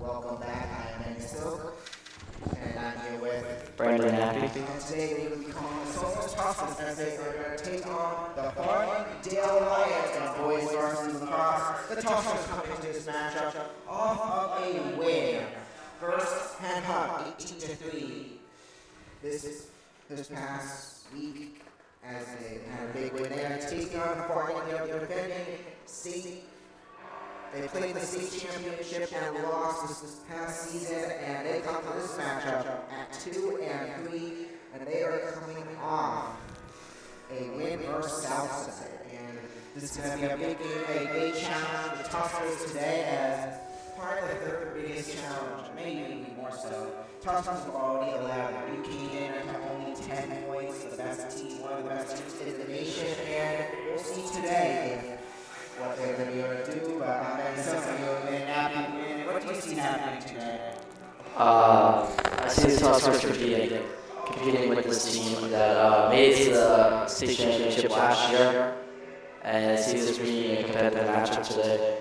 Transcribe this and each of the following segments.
welcome back. I am Silk, and I'm here with Brandon Nappi. And today we will be calling the Souls Tossers as they are going to take on the Farmingdale Lions and boys Varsity Lacrosse. The Tossers come into this matchup off of a win. First, Hen Hub 18-3. This past week, as they had a big win there, taking on the Farmingdale. They're defending state. They played the state championship and lost this past season, and they come to this matchup at 2-3, and they are coming off a win versus Southside. And this is going to be a big game, a big challenge. The Tossers today as probably the third biggest challenge, maybe even more so. Tossers have already allowed them. We came in at only 10 points, the best team, one of the best teams in the nation, and we'll see today what they're going to be able to do, but I'm Nappi. What do you see happening today? I see the Tossers competing with this team that made it to the state championship last year, and I see this being a competitive matchup today.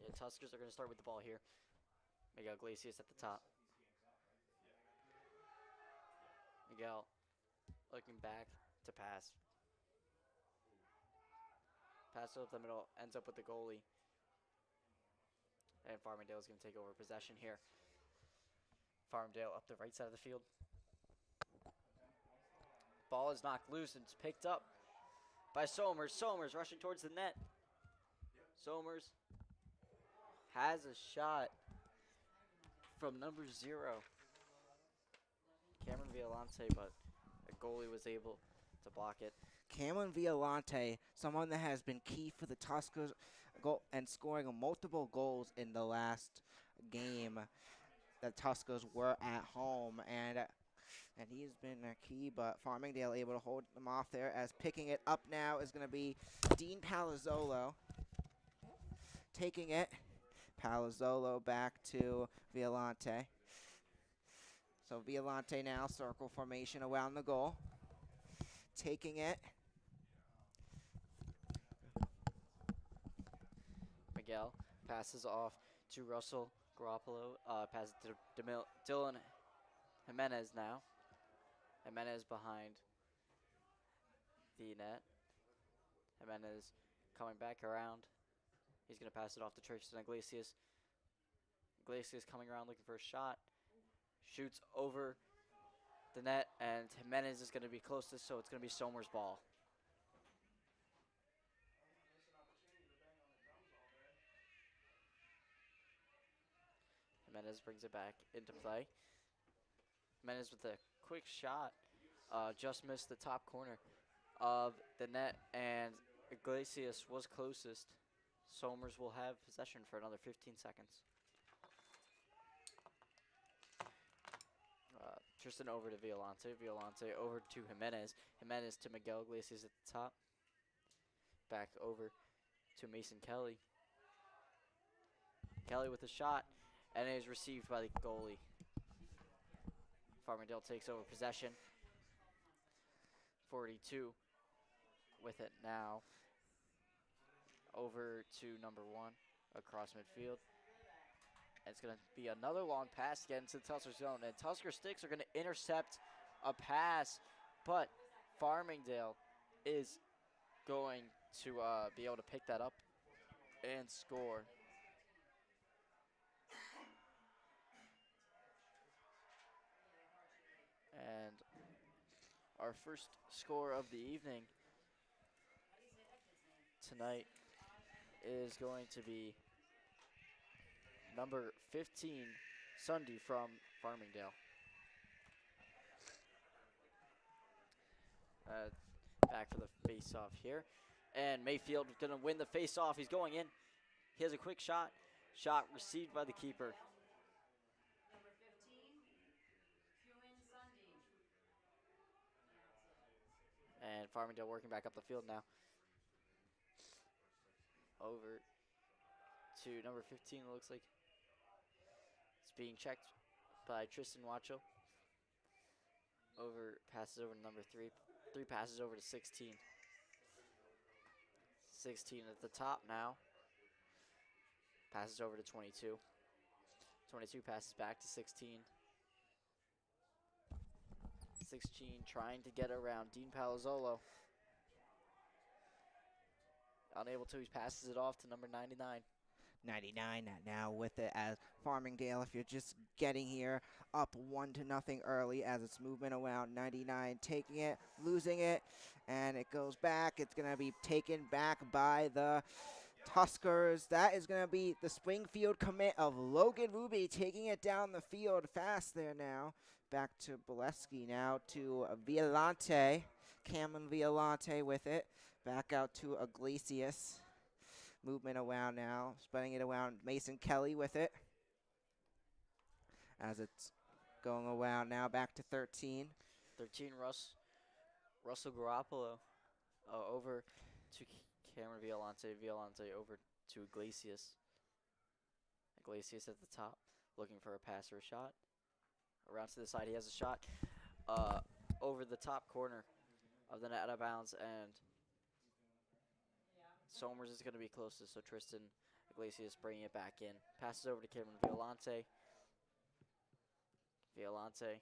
The Tuskers are going to start with the ball here. Miguel Iglesias at the top. Miguel looking back to pass. Pass up the middle, ends up with the goalie. And Farmingdale is going to take over possession here. Farmingdale up the right side of the field. Ball is knocked loose and it's picked up by Somers. Somers rushing towards the net. Somers has a shot from number 0. Cameron Violante, but the goalie was able to block it. Cameron Violante, someone that has been key for the Tuskers and scoring multiple goals in the last game. The Tuskers were at home, and he's been key, but Farmingdale able to hold them off there, as picking it up now is going to be Dean Palazzolo. Taking it, Palazzolo back to Violante. So Violante now, circle formation around the goal. Taking it. Miguel passes off to Russell Garoppolo. Passes to Dylan Jimenez now. Jimenez behind the net. Jimenez coming back around. He's going to pass it off to Tristan Iglesias. Iglesias coming around looking for a shot. Shoots over the net, and Jimenez is going to be closest, so it's going to be Somers' ball. Jimenez brings it back into play. Jimenez with a quick shot. Just missed the top corner of the net, and Iglesias was closest. Somers will have possession for another 15 seconds. Tristan over to Violante. Violante over to Jimenez. Jimenez to Miguel Iglesias at the top. Back over to Mason Kelly. Kelly with a shot, and it is received by the goalie. Farmingdale takes over possession. 42 with it now. Over to number 1 across midfield. And it's going to be another long pass again to the Tusker zone. And Tusker Sticks are going to intercept a pass, but Farmingdale is going to be able to pick that up and score. And our first score of the evening tonight is going to be number 15, Sunday from Farmingdale. Back for the face-off here. And Mayfield is going to win the face-off. He's going in. He has a quick shot. Shot received by the keeper. And Farmingdale working back up the field now. Over to number 15, it looks like. It's being checked by Tristan Wacho. Passes over to number 3. 3 passes over to 16. 16 at the top now. Passes over to 22. 22 passes back to 16. 16 trying to get around Dean Palazzolo. Unable to, he passes it off to number 99. 99 now with it as Farmingdale, if you're just getting here, up 1-0 early as it's movement around. 99 taking it, losing it, and it goes back. It's going to be taken back by the Tuskers. That is going to be the Springfield commit of Logan Ruby taking it down the field fast there now. Back to Bolesky now to Violante. Cameron Violante with it. Back out to Iglesias. Movement around now, spreading it around. Mason Kelly with it. As it's going around now, back to 13. 13, Russell Garoppolo over to Cameron Violante. Violante over to Iglesias. Iglesias at the top, looking for a pass or a shot. Around to the side, he has a shot over the top corner of the net out of bounds, and Somers is going to be closest, so Tristan Iglesias bringing it back in. Passes over to Cameron Violante. Violante,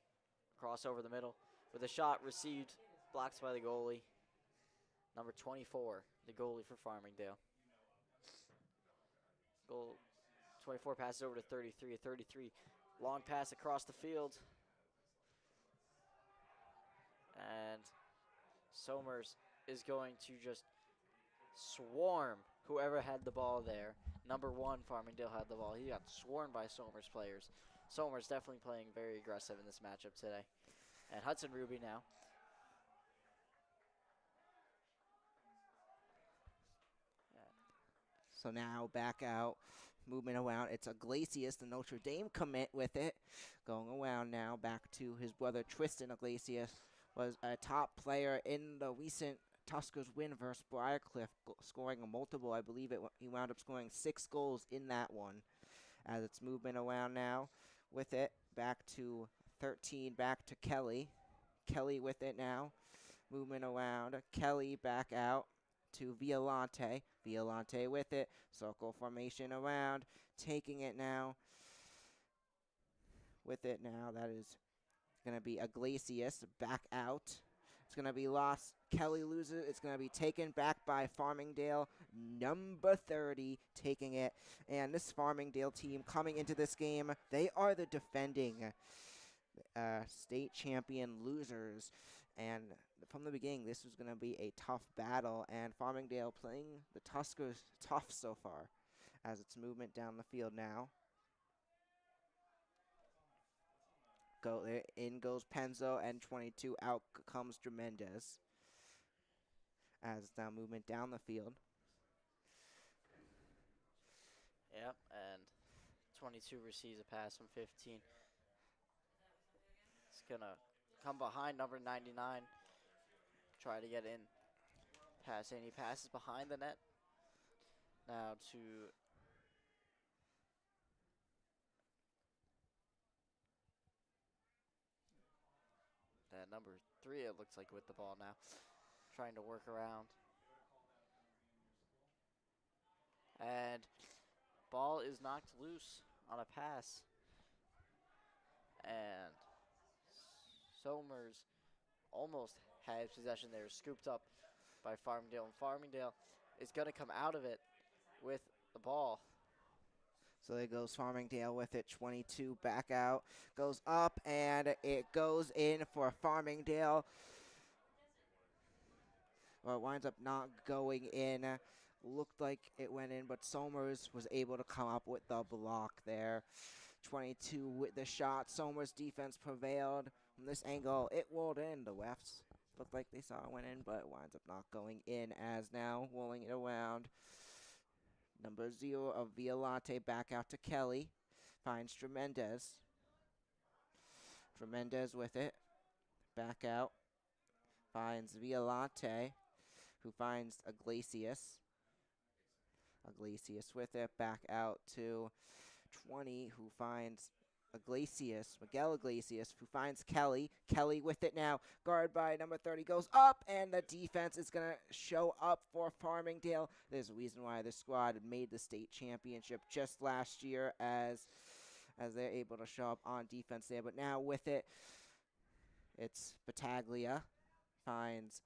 cross over the middle with a shot received, blocked by the goalie. Number 24, the goalie for Farmingdale. Goal 24 passes over to 33. 33, long pass across the field. And Somers is going to just swarm whoever had the ball there. Number 1, Farmingdale had the ball. He got swarmed by Somers players. Somers definitely playing very aggressive in this matchup today. And Hudson Ruby now. So now back out, movement around. It's Iglesias, the Notre Dame commit with it. Going around now, back to his brother Tristan Iglesias. Was a top player in the recent Tuskers win versus Briarcliff, scoring a multiple. I believe he wound up scoring 6 goals in that one. As it's movement around now with it, back to 13, back to Kelly. Kelly with it now, movement around. Kelly back out to Violante. Violante with it, circle formation around, taking it now. With it now, that is going to be Iglesias back out. It's going to be lost. Kelly loses. It's going to be taken back by Farmingdale. Number 30 taking it. And this Farmingdale team coming into this game, they are the defending state champion losers. And from the beginning, this was going to be a tough battle. And Farmingdale playing the Tuskers tough so far as it's movement down the field now. In goes Penzo, and 22 out comes Tremendez. As it's now movement down the field. Yep, and 22 receives a pass from 15. It's going to come behind number 99. Try to get in. Pass in. He passes behind the net. Now to number 3, it looks like, with the ball now. Trying to work around. And ball is knocked loose on a pass. And Somers almost had possession there, scooped up by Farmingdale. And Farmingdale is going to come out of it with the ball. So there goes Farmingdale with it. 22 back out. Goes up, and it goes in for Farmingdale. Well, it winds up not going in. looked like it went in, but Somers was able to come up with the block there. 22 with the shot. Somers' defense prevailed. From this angle, it rolled in. The refs looked like they saw it went in, but it winds up not going in as now rolling it around. Number 0 of Violante back out to Kelly. Finds Tremendez. Tremendez with it. Back out. Finds Violante, who finds Iglesias. Iglesias with it. Back out to 20, who finds Iglesias, Miguel Iglesias, who finds Kelly. Kelly with it now. Guard by number 30 goes up, and the defense is going to show up for Farmingdale. There's a reason why this squad made the state championship just last year as they're able to show up on defense there. But now with it, it's Battaglia finds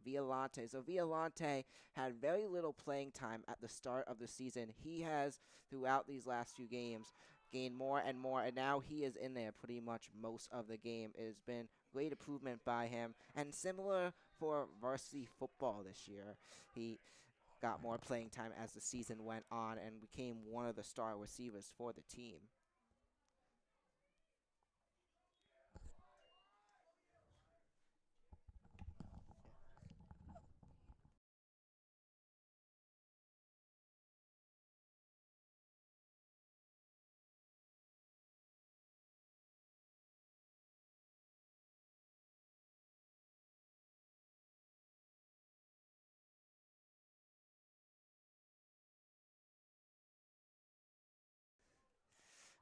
Violante. So Violante had very little playing time at the start of the season. He has, throughout these last few games, gained more and more, and now he is in there pretty much most of the game. It has been great improvement by him, and similar for varsity football this year. He got more playing time as the season went on and became one of the star receivers for the team.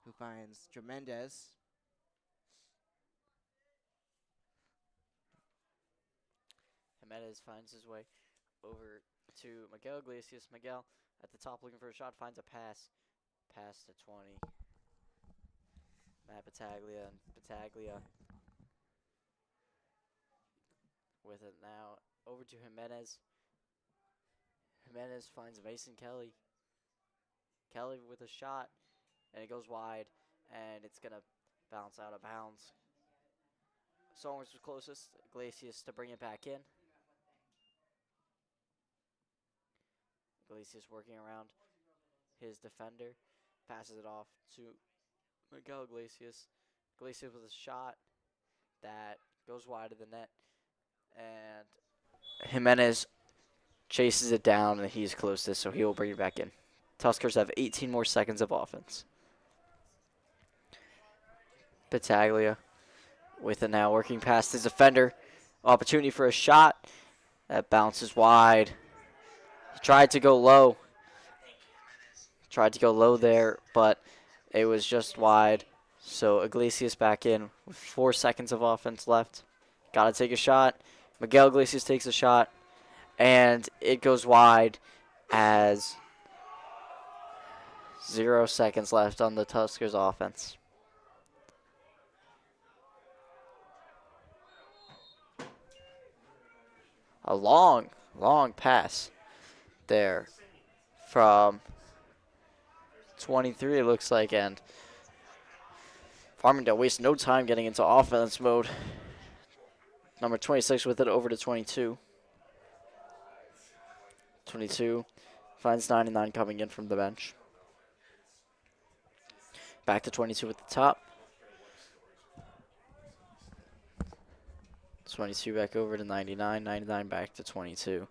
Who finds Tremendez. Jimenez finds his way over to Miguel Iglesias. Miguel at the top looking for a shot, finds a pass. Pass to 20. Matt Battaglia, and Battaglia with it now. Over to Jimenez. Jimenez finds Mason Kelly. Kelly with a shot, and it goes wide, and it's going to bounce out of bounds. Somers was closest. Iglesias to bring it back in. Iglesias working around his defender. Passes it off to Miguel Iglesias. Iglesias with a shot that goes wide of the net. And Jimenez chases it down, and he's closest, so he will bring it back in. Tuskers have 18 more seconds of offense. Battaglia with it now, working past his defender. Opportunity for a shot. That bounces wide. He tried to go low. Tried to go low there, but it was just wide. So Iglesias back in with 4 seconds of offense left. Got to take a shot. Miguel Iglesias takes a shot, and it goes wide as 0 seconds left on the Tuskers offense. A long, long pass there from 23, it looks like, and Farmingdale wastes no time getting into offense mode. Number 26 with it over to 22. 22 finds 99 coming in from the bench. Back to 22 at the top. 22 back over to 99. 99 back to 22.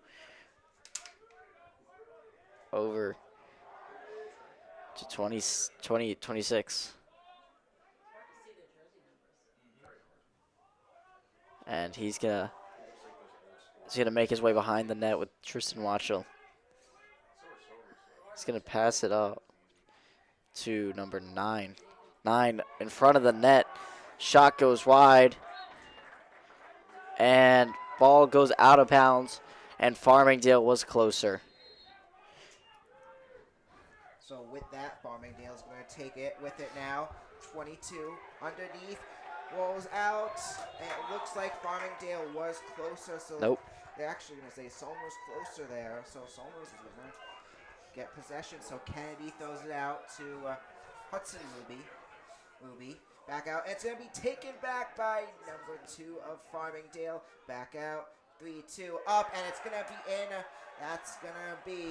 Over to 26. And he's gonna make his way behind the net with Tristan Watchell. He's gonna pass it up to number 9. 9 in front of the net. Shot goes wide. And ball goes out of bounds. And Farmingdale was closer. So with that, Farmingdale's going to take it with it now. 22 underneath. Rolls out. And it looks like Farmingdale was closer. So nope. They're actually going to say Somers closer there. So Somers is going to get possession. So Kennedy throws it out to Hudson Ruby. Back out. It's going to be taken back by number 2 of Farmingdale. Back out. 3-2 up. And it's going to be in. That's going to be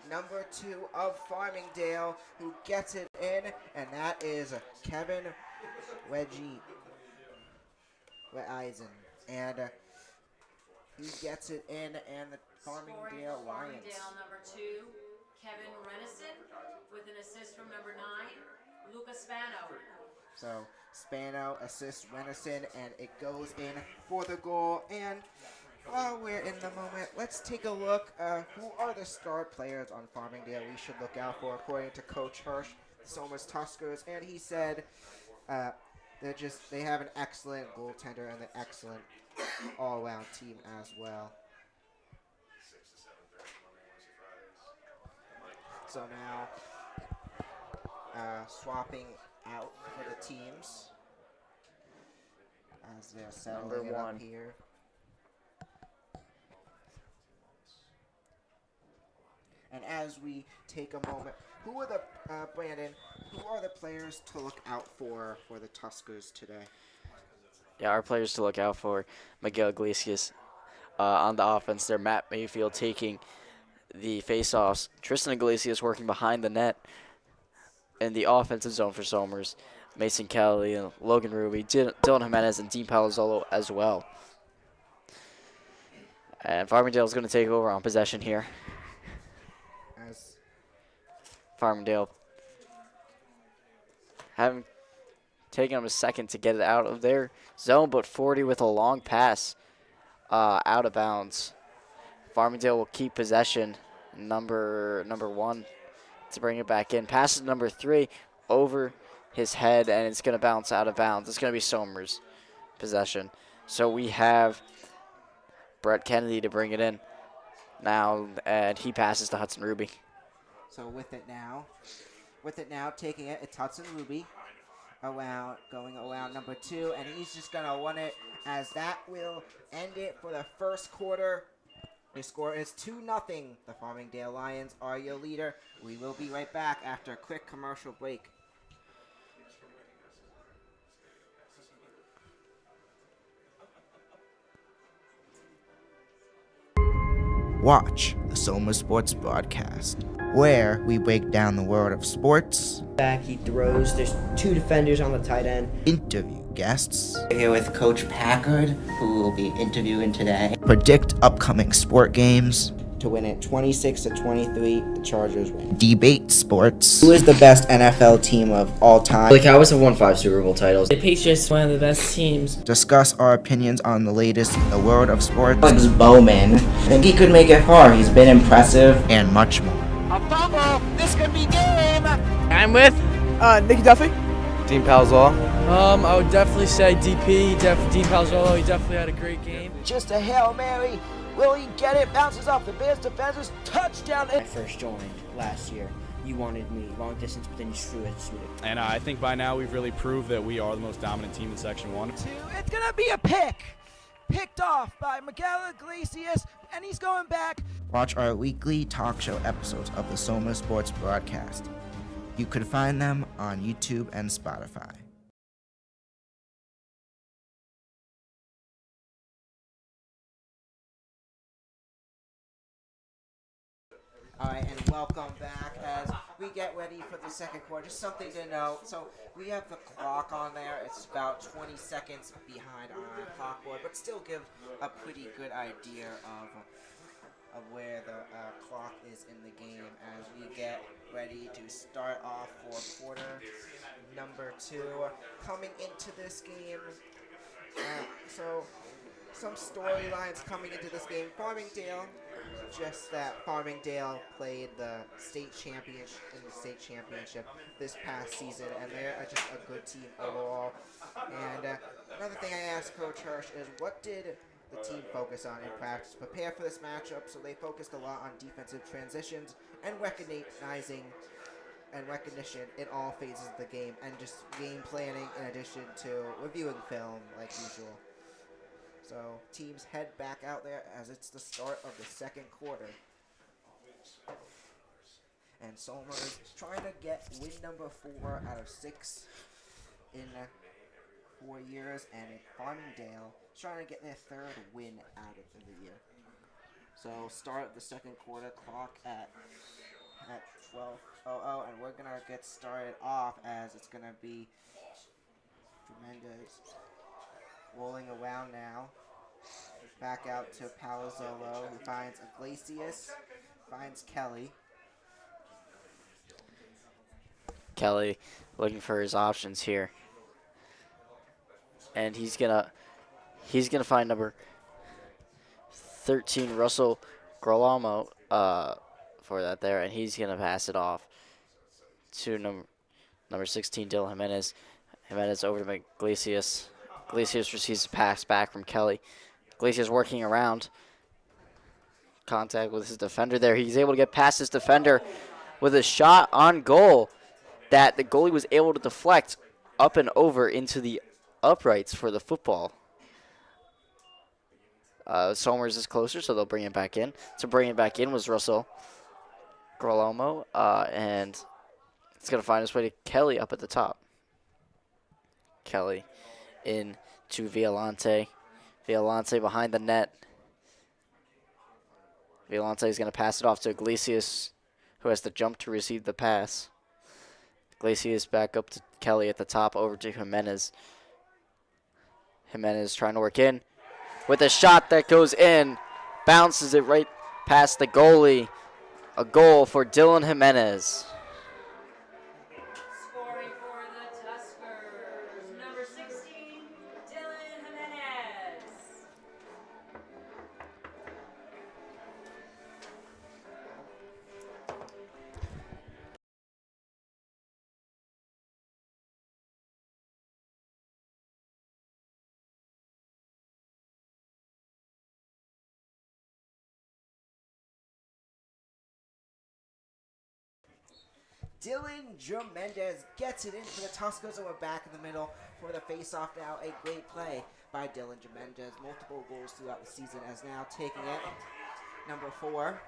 number 2 of Farmingdale, who gets it in, and that is Kevin Wedgie Eisen. And he gets it in, and the Farmingdale Lions. Farmingdale number 2, Kevin Renison, with an assist from number 9, Luca Spano. So Spano assists Renison, and it goes in for the goal. And while we're in the moment, let's take a look. Who are the star players on Farmingdale we should look out for, according to Coach Hirsch, the Somers Tuskers? And he said they have an excellent goaltender and an excellent all-around team as well. So now, swapping out for the teams as they're settling it up here. And as we take a moment, who are the Brandon? Who are the players to look out for the Tuskers today? Yeah, our players to look out for: Miguel Iglesias on the offense. They're Matt Mayfield taking the face-offs. Tristan Iglesias working behind the net in the offensive zone for Somers. Mason Kelly and Logan Ruby, Dylan Jimenez, and Dean Palazzolo as well. And Farmingdale is going to take over on possession here. As Farmingdale having taken them a second to get it out of their zone, but 40 with a long pass out of bounds. Farmingdale will keep possession. Number 1 to bring it back in. Passes number 3 over his head, and it's going to bounce out of bounds. It's going to be Somers' possession. So we have Brett Kennedy to bring it in now, and he passes to Hudson Ruby. So with it now, taking it, it's Hudson Ruby going around number 2, and he's just going to win it, as that will end it for the first quarter. The score is 2-0. The Farmingdale Lions are your leader. We will be right back after a quick commercial break. Watch the Soma Sports Broadcast, where we break down the world of sports. Back, he throws. There's 2 defenders on the tight end. Interview guests. We're here with Coach Packard, who will be interviewing today. Predict upcoming sport games. To win it 26-23, the Chargers win. Debate sports. Who is the best NFL team of all time? The Cowboys have won 5 Super Bowl titles. The Patriots, one of the best teams. Discuss our opinions on the latest in the world of sports. Alex Bowman, I think he could make it far. He's been impressive. And much more. A fumble! This could be game! I'm with Nicky Duffy. Dean Palazzolo. I would definitely say DP, Dean Palazzolo. He definitely had a great game. Just a Hail Mary. Will he get it? Bounces off the Bears defenders. Touchdown. When I first joined last year, you wanted me long distance, but then you threw it. And I think by now we've really proved that we are the most dominant team in Section 1. It's going to be a pick. Picked off by Miguel Iglesias, and he's going back. Watch our weekly talk show episodes of the Soma Sports Broadcast. You can find them on YouTube and Spotify. All right, and welcome back as we get ready for the second quarter. Just something to note. So we have the clock on there. It's about 20 seconds behind on our clock board, but still gives a pretty good idea of where the clock is in the game as we get ready to start off for quarter number 2. Coming into this game, so some storylines coming into this game. Farmingdale, just that Farmingdale played the state championship this past season, and they're just a good team overall. And another thing I asked Coach Hirsch is, what did the team focus on in practice to prepare for this matchup? So they focused a lot on defensive transitions and recognition in all phases of the game, and just game planning in addition to reviewing film like usual. So teams head back out there as it's the start of the second quarter. And Somers trying to get win number 4 out of 6 in 4 years, and Farmingdale trying to get their 3rd win out of the year. So start the second quarter, clock at at 12:00, and we're gonna get started off as it's gonna be Tremendous rolling around now. Back out to Palazzolo, who finds Iglesias, finds Kelly. Kelly looking for his options here. And he's gonna find number 13 Russell Girolamo for that there, and he's gonna pass it off to number 16 Dylan Jimenez. Jimenez over to Iglesias. Iglesias receives a pass back from Kelly. Iglesias working around. Contact with his defender there. He's able to get past his defender with a shot on goal that the goalie was able to deflect up and over into the uprights for the football. Somers is closer, so they'll bring it back in. To bring it back in was Russell Girolamo, and it's going to find his way to Kelly up at the top. Kelly in to Violante. Violante behind the net. Violante is going to pass it off to Iglesias, who has to jump to receive the pass. Iglesias back up to Kelly at the top, over to Jimenez. Jimenez trying to work in with a shot that goes in. Bounces it right past the goalie. A goal for Dylan Jimenez. Scoring for the Tuskers, number 16, Dylan Jimenez. Dylan Jimenez gets it in for the Tuskers, and we're back in the middle for the face-off now. A great play by Dylan Jimenez. Multiple goals throughout the season, as now taking it. Number 4.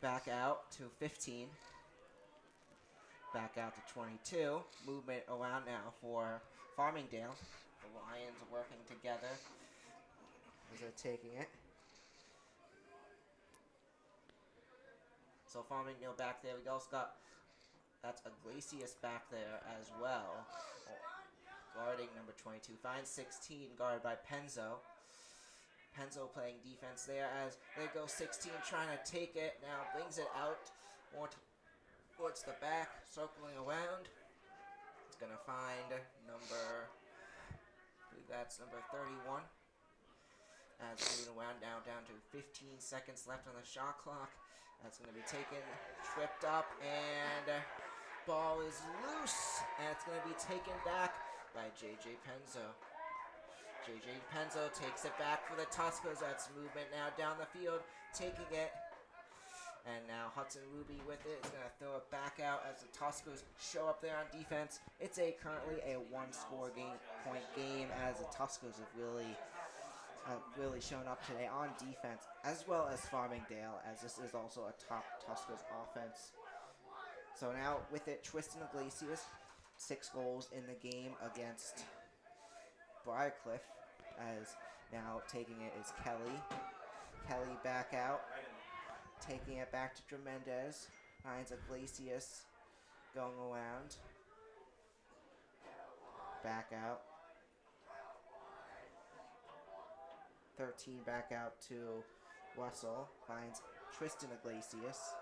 Back out to 15. Back out to 22. Movement around now for Farmingdale. The Lions working together as they're taking it. So Farmingdale back there. We also got, that's Iglesias back there as well. Guarding number 22. Finds 16, guarded by Penzo. Penzo playing defense there as there goes 16 trying to take it. Now brings it out more towards the back, circling around. It's going to find number, I believe that's number 31. As moving around now, down to 15 seconds left on the shot clock. That's going to be taken, tripped up, and ball is loose. And it's going to be taken back by J.J. Penzo. J.J. Penzo takes it back for the Tuskers. That's movement now down the field, taking it. And now Hudson Ruby with it is going to throw it back out as the Tuskers show up there on defense. It's currently a one-score point game as the Tuskers have really shown up today on defense, as well as Farmingdale, as this is also a top Tuskers offense. So now with it, Tristan Iglesias, 6 goals in the game against Briarcliff, as now taking it is Kelly. Kelly back out, taking it back to Tremendez, finds Iglesias going around, back out. 13 back out to Russell, finds Tristan Iglesias.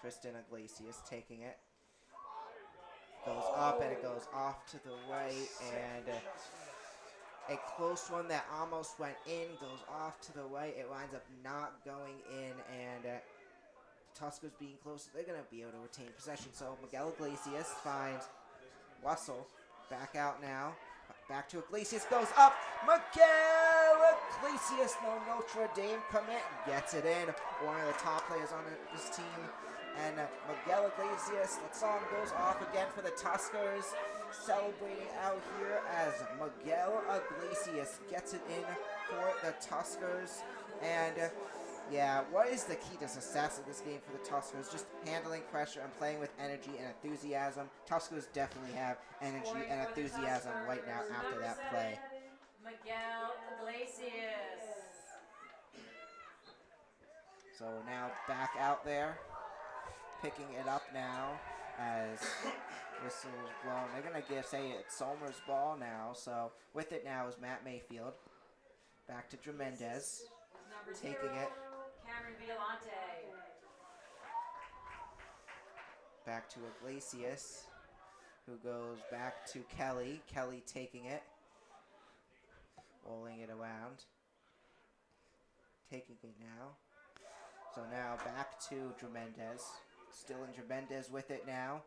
Tristan Iglesias taking it. Goes up and it goes off to the right, and a close one that almost went in, goes off to the right. It winds up not going in, and Tuskers being close, they're going to be able to retain possession. So Miguel Iglesias finds Russell. Back out now. Back to Iglesias. Goes up. Miguel Iglesias, no Notre Dame commit. Gets it in. One of the top players on this team. And Miguel Iglesias, that song goes off again for the Tuskers. Celebrating out here as Miguel Iglesias gets it in for the Tuskers. And yeah, what is the key to success of this game for the Tuskers? Just handling pressure and playing with energy and enthusiasm. Tuskers definitely have energy and enthusiasm right now after that play. Miguel Iglesias. So now back out there, picking it up now as whistles blown. They're going to say it's Somers' ball now. So with it now is Matt Mayfield. Back to Tremendez, taking it. Cameron Violante. Back to Iglesias, who goes back to Kelly. Kelly taking it, rolling it around, taking it now. So now back to Tremendez. Still in Tremendez with it now.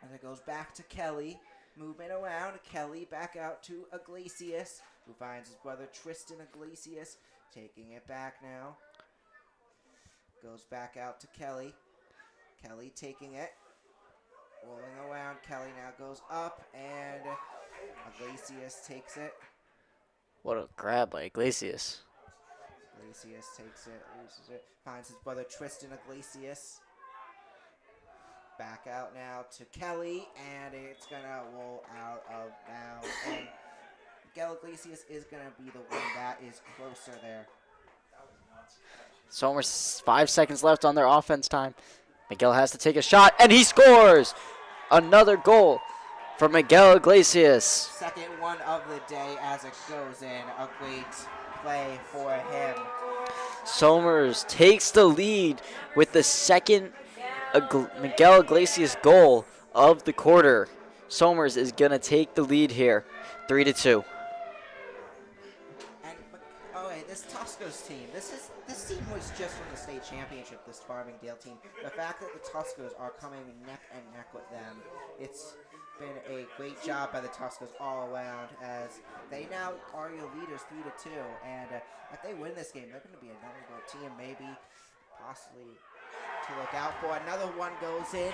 And it goes back to Kelly. Movement around. Kelly back out to Iglesias, who finds his brother Tristan Iglesias. Taking it back now. Goes back out to Kelly. Kelly taking it. Rolling around. Kelly now goes up, and Iglesias takes it. What a grab by Iglesias. Iglesias takes it, loses it, finds his brother Tristan Iglesias. Back out now to Kelly, and it's gonna roll out of bounds. And Miguel Iglesias is gonna be the one that is closer there. Somers, 5 seconds left on their offense time. Miguel has to take a shot, and he scores! Another goal for Miguel Iglesias. Second one of the day as it goes in. A great play for him. Somers takes the lead with the second Miguel Iglesias goal of the quarter. Somers is going to take the lead here, 3-2. And this Tuscos team, this team was just from the state championship, this Farmingdale team. The fact that the Tuscos are coming neck and neck with them, it's been a great job by the Tuscos all around, as they now are your leaders 3-2. And if they win this game, they're going to be another good team, maybe, possibly to look out for. Another one goes in.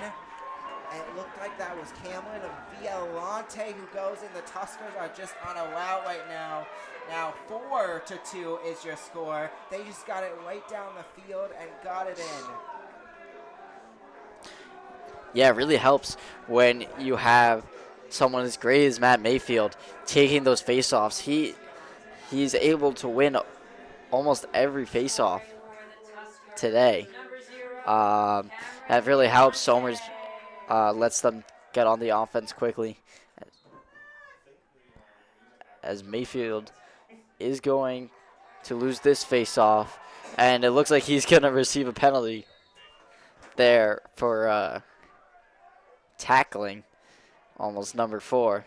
And it looked like that was Cameron Violante who goes in. The Tuscars are just on a rout right now. Now 4-2 is your score. They just got it right down the field and got it in. Yeah, it really helps when you have someone as great as Matt Mayfield taking those faceoffs. He's able to win almost every faceoff today. That really helps. Somers lets them get on the offense quickly, as Mayfield is going to lose this faceoff, and it looks like he's going to receive a penalty there for tackling almost number 4.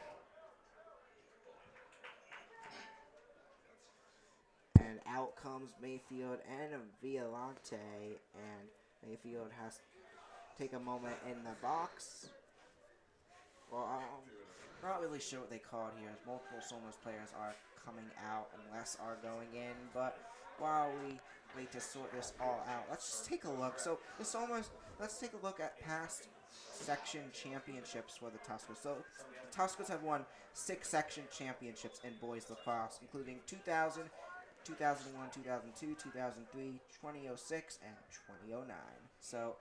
And out comes Mayfield and Violante, and Mayfield has to take a moment in the box. Well, I'm not really sure what they call it here, as multiple Somers players are coming out and less are going in, but while we wait to sort this all out, let's just take a look. So the Somers, let's take a look at past section championships for the Tuscars. So the Tuscars have won 6 section championships in boys lacrosse, including 2000, 2001, 2002, 2003, 2006, and 2009. So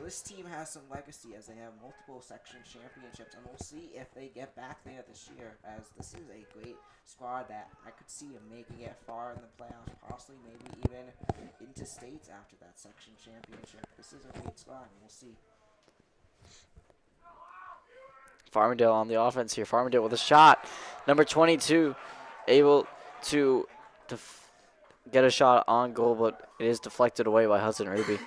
this team has some legacy, as they have multiple section championships, and we'll see if they get back there this year, as this is a great squad that I could see them making it far in the playoffs, possibly maybe even into states after that section championship. This is a great squad, and we'll see. Farmingdale on the offense here. Farmingdale with a shot. Number 22 able to get a shot on goal, but it is deflected away by Hudson Ruby.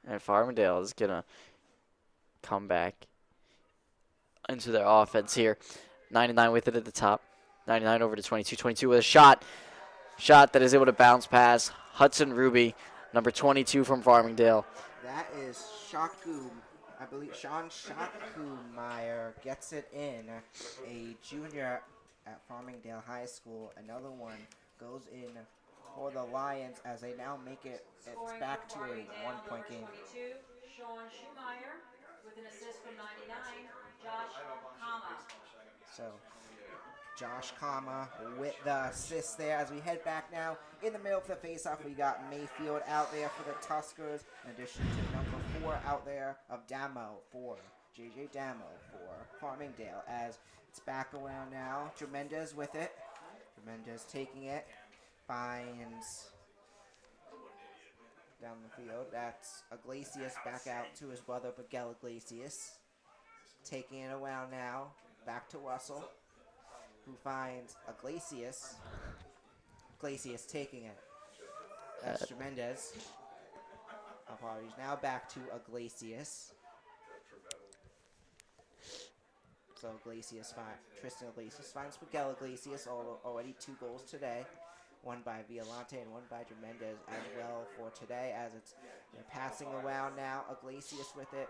And Farmingdale is going to come back into their offense here. 99 with it at the top. 99 over to 22. 22 with a shot. Shot that is able to bounce past Hudson Ruby, number 22 from Farmingdale. That is Shaku, I believe Sean Shakumeyer gets it in. A junior at Farmingdale High School. Another one goes in for the Lions as they now make it. It's back to a 1-point game. 22, Sean Schumeyer with an assist from 99, Josh Kama. So Josh Kama with the assist there. As we head back now in the middle of the faceoff, we got Mayfield out there for the Tuscars, in addition to number 4 out there of Damo for JJ Damo for Farmingdale. As it's back around now, Tremendez with it. Tremendous taking it. Finds down the field. That's Iglesias back out to his brother Miguel Iglesias. Taking it around now. Back to Russell, who finds Iglesias. Iglesias taking it. That's Tremendous. Apologies. Now back to Iglesias. So Tristan Iglesias finds Miguel Iglesias, already 2 goals today. One by Violante and one by Tremendous as well for today, as it's passing around now. Iglesias with it.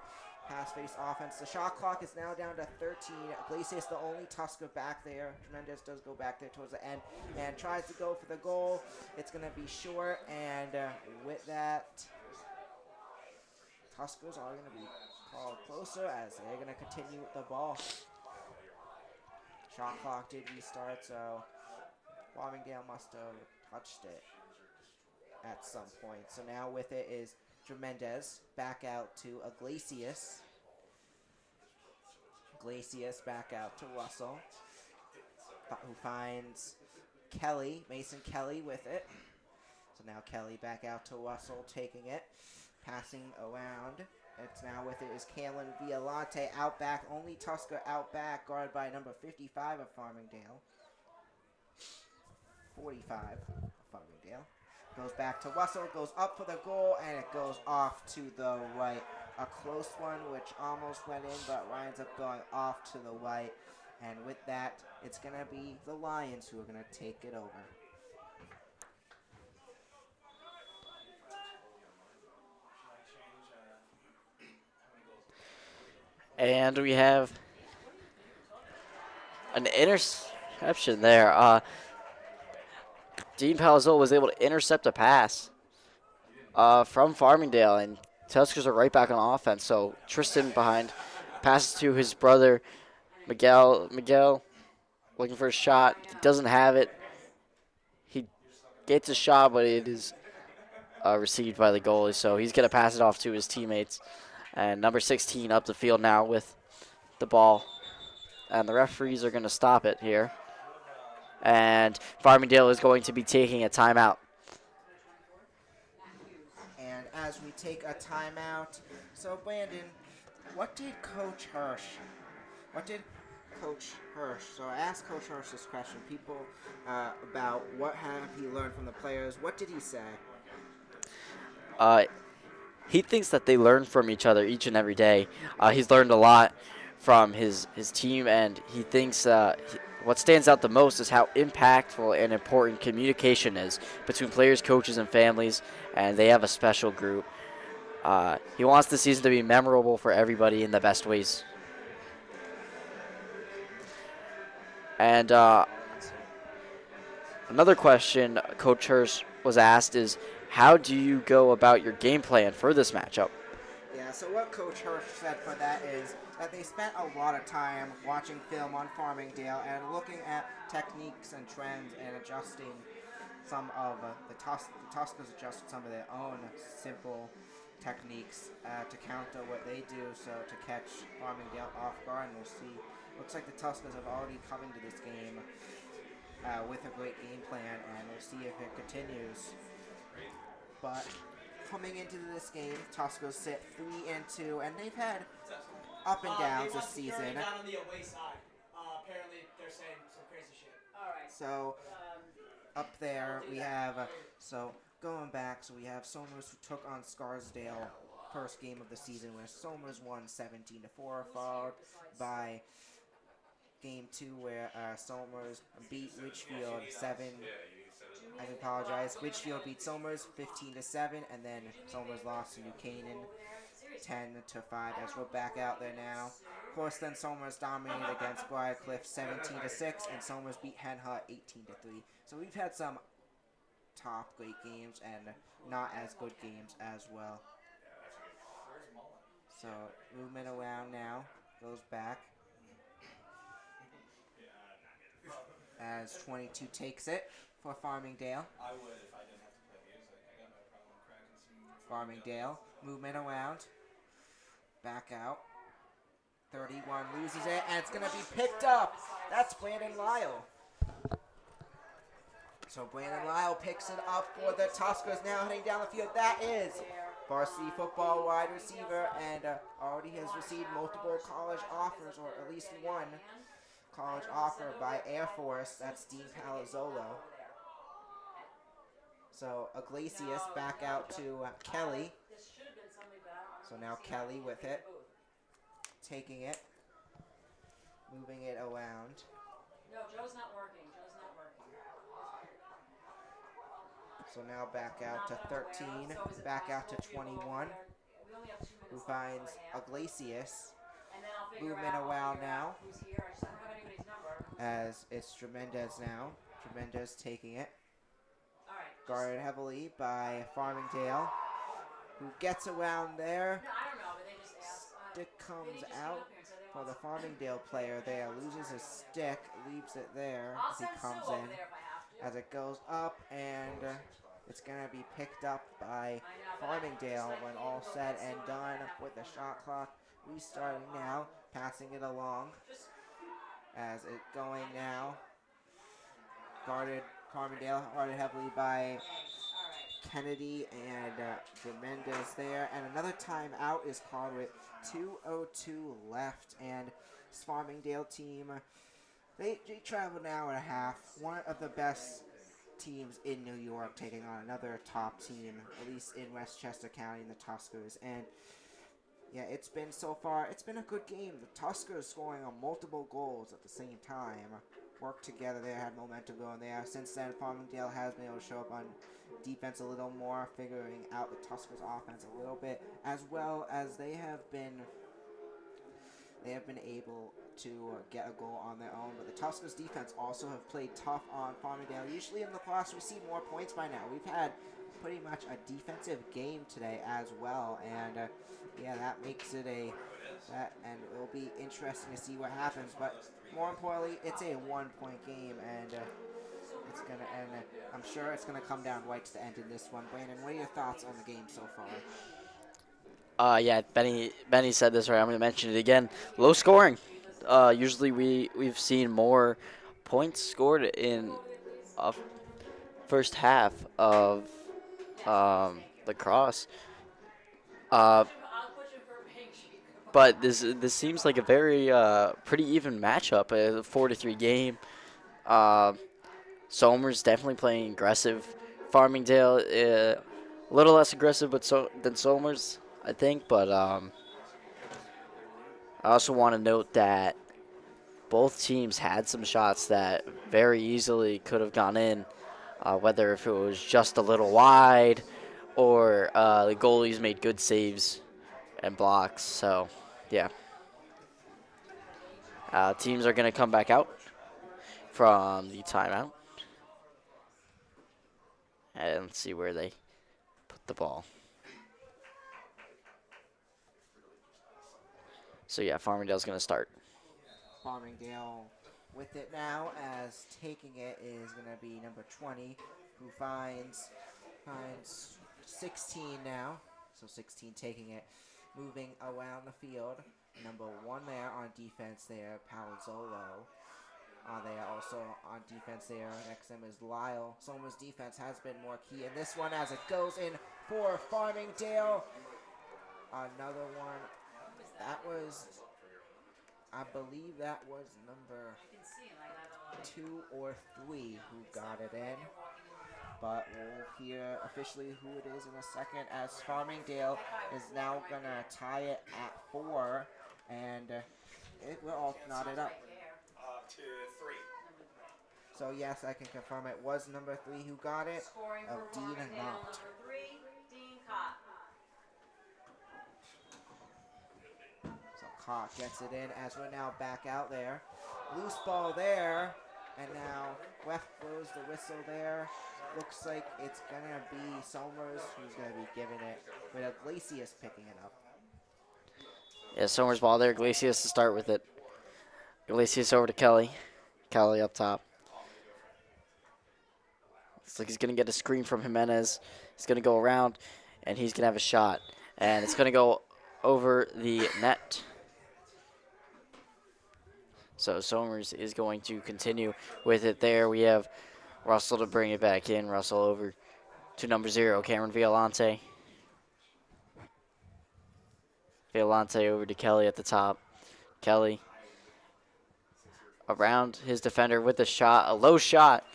Pass face offense. The shot clock is now down to 13. Iglesias the only Tusker back there. Tremendous does go back there towards the end and tries to go for the goal. It's going to be short, and with that, Tuskers are going to be called closer as they're going to continue with the ball. Shot clock did restart, so Farmingdale must have touched it at some point. So now with it is Tremendous back out to Iglesias. Iglesias back out to Russell, who finds Kelly, Mason Kelly with it. So now Kelly back out to Russell, taking it, passing around. It's now with it is Kalen Violante out back, only Tusker out back, guarded by number 55 of Farmingdale. 45 of Farmingdale. Goes back to Russell, goes up for the goal, and it goes off to the right. A close one, which almost went in, but winds up going off to the right. And with that, it's going to be the Lions who are going to take it over. And we have an interception there. Dean Palazzolo was able to intercept a pass from Farmingdale, and Tuskers are right back on offense. So Tristan behind, passes to his brother Miguel. Miguel looking for a shot. He doesn't have it. He gets a shot, but it is received by the goalie. So he's going to pass it off to his teammates. And number 16 up the field now with the ball. And the referees are going to stop it here. And Farmingdale is going to be taking a timeout. And as we take a timeout, so Brandon, what did Coach Hirsch, so I asked Coach Hirsch this question, people about what have he learned from the players. What did he say? He thinks that they learn from each other each and every day. He's learned a lot from his team, and he thinks what stands out the most is how impactful and important communication is between players, coaches, and families, and they have a special group. He wants the season to be memorable for everybody in the best ways. And another question Coach Hirsch was asked is, how do you go about your game plan for this matchup? Yeah, so what Coach Hirsch said for that is that they spent a lot of time watching film on Farmingdale and looking at techniques and trends and adjusting some of the Tuskers adjusted some of their own simple techniques to counter what they do, so to catch Farmingdale off guard. And we'll see. Looks like the Tuskers have already come into this game with a great game plan, and we'll see if it continues. But coming into this game, Tuskers sit 3-2, and they've had up and downs this season. Down on the away side. Apparently, they're saying some crazy shit. All right. So up there we have going back. So we have Somers who took on Scarsdale first game of the season, where Somers won 17-4, followed by game 2 where Somers beat Ridgefield Ridgefield beat Somers 15-7, and then Somers lost to New Canaan 10-5. As we're back out there now. Of course, then Somers dominated against Briarcliff 17-6, and Somers beat Henhut 18-3. So we've had some top great games and not as good games as well. So movement around now, goes back as 22 takes it for Farmingdale. I would if I didn't have to play music. I got no problem cracking some. Farmingdale, movement around, back out. 31 loses it, and it's going to be picked up. That's Brandon Lyle. So Brandon Lyle picks it up for the Tuskers now heading down the field. That is varsity football wide receiver and already has received multiple college offers, or at least one college offer by Air Force. That's Dean Palazzolo. So Iglesias back out to Kelly. So now Kelly with it, taking it, moving it around. No, Joe's not working. Joe's not working. So now back out to 13, back out to 21, who finds Iglesias. Movement around now, as it's Tremendez now. Tremendez taking it. Guarded heavily by Farmingdale, who gets around there. Stick comes out for the Farmingdale player there. Loses his stick, leaves it there as he comes in. As it goes up, and it's going to be picked up by Farmingdale when all said and done with the shot clock restarting now. Passing it along as it going now. Guarded, Farmingdale guarded heavily by Kennedy and Tremendez there. And another timeout is called with 2:02 left. And this Farmingdale team, they travel an hour and a half. One of the best teams in New York taking on another top team, at least in Westchester County, in the Tuskers. And yeah, it's been so far, it's been a good game. The Tuskers scoring on multiple goals at the same time. Worked together there, had momentum going there. Since then, Farmingdale has been able to show up on defense a little more, figuring out the Tuskers offense a little bit, as well as they have been able to get a goal on their own. But the Tuskers defense also have played tough on Farmingdale. Usually in lacrosse, we see more points by now. We've had pretty much a defensive game today as well, and yeah, that makes it and it'll be interesting to see what happens. But more importantly, it's a 1-point game, and it's gonna end. I'm sure it's gonna come down right to the end in this one. Brandon, what are your thoughts on the game so far? Yeah, Benny said this right. I'm gonna mention it again. Low scoring. Usually we've seen more points scored in first half of lacrosse. But this seems like a very pretty even matchup. A 4-3 game. Somers definitely playing aggressive. Farmingdale a little less aggressive, than Somers, I think. But I also want to note that both teams had some shots that very easily could have gone in, whether if it was just a little wide or the goalies made good saves and blocks. So, yeah. Teams are going to come back out from the timeout. And let's see where they put the ball. So, yeah, Farmingdale's going to start. Farmingdale with it now, as taking it is going to be number 20, who finds 16 now. So 16 taking it, moving around the field. Number 1 there on defense there, Palazzolo. There also on defense there. Next to him is Lyle. Somers' defense has been more key in this one as it goes in for Farmingdale. Another one. That was, I believe that was number 2 or 3 who got it in. But we'll hear officially who it is in a second, as Farmingdale is now going to tie it at 4. And it will all knot it up. To 3. So yes, I can confirm it was number 3 who got it, of Dean Knott. Number 3, Dean Cott. So Cott gets it in as we're now back out there. Loose ball there, and now ref blows the whistle there. Looks like it's going to be Somers who's going to be giving it, with Iglesias picking it up. Yeah, Somers' ball there. Iglesias to start with it. Iglesias over to Kelly. Kelly up top. Looks like he's going to get a screen from Jimenez. He's going to go around, and he's going to have a shot. And it's going to go over the net. So Somers is going to continue with it there. We have Russell to bring it back in. Russell over to number 0, Cameron Violante. Violante over to Kelly at the top. Kelly around his defender with a shot, a low shot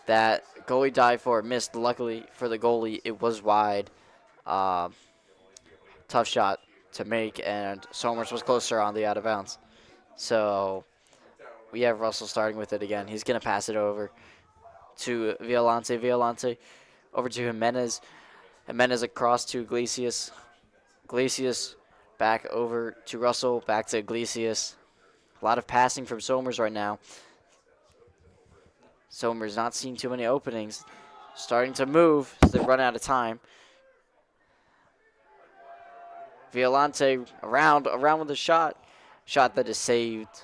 that goalie dived for, missed. Luckily for the goalie, it was wide. Tough shot to make, and Somers was closer on the out of bounds. So we have Russell starting with it again. He's going to pass it over to Violante. Violante over to Jimenez. Jimenez across to Iglesias. Iglesias back over to Russell, back to Iglesias. A lot of passing from Somers right now. Somers not seeing too many openings. Starting to move as they run out of time. Violante around with a shot. Shot that is saved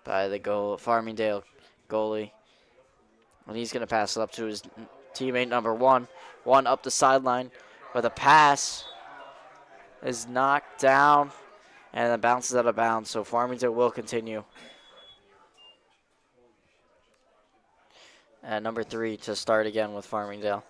by the Farmingdale goalie. And he's going to pass it up to his teammate number 1. 1 up the sideline, but the pass is knocked down and it bounces out of bounds. So Farmingdale will continue. And number 3 to start again with Farmingdale.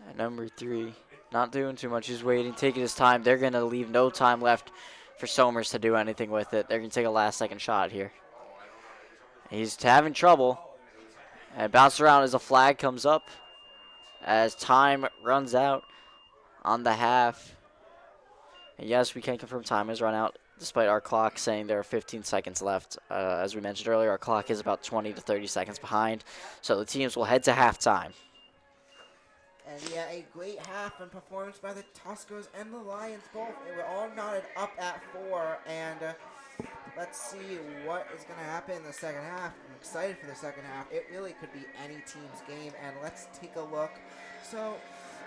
And number 3, not doing too much. He's waiting, taking his time. They're going to leave no time left for Somers to do anything with it. They're going to take a last-second shot here. He's having trouble. And bounce around as a flag comes up as time runs out on the half. And yes, we can confirm time has run out despite our clock saying there are 15 seconds left. As we mentioned earlier, our clock is about 20 to 30 seconds behind. So the teams will head to halftime. And yeah, a great half and performance by the Tuskers and the Lions both. They were all knotted up at 4, and let's see what is going to happen in the second half. I'm excited for the second half. It really could be any team's game, and let's take a look. So,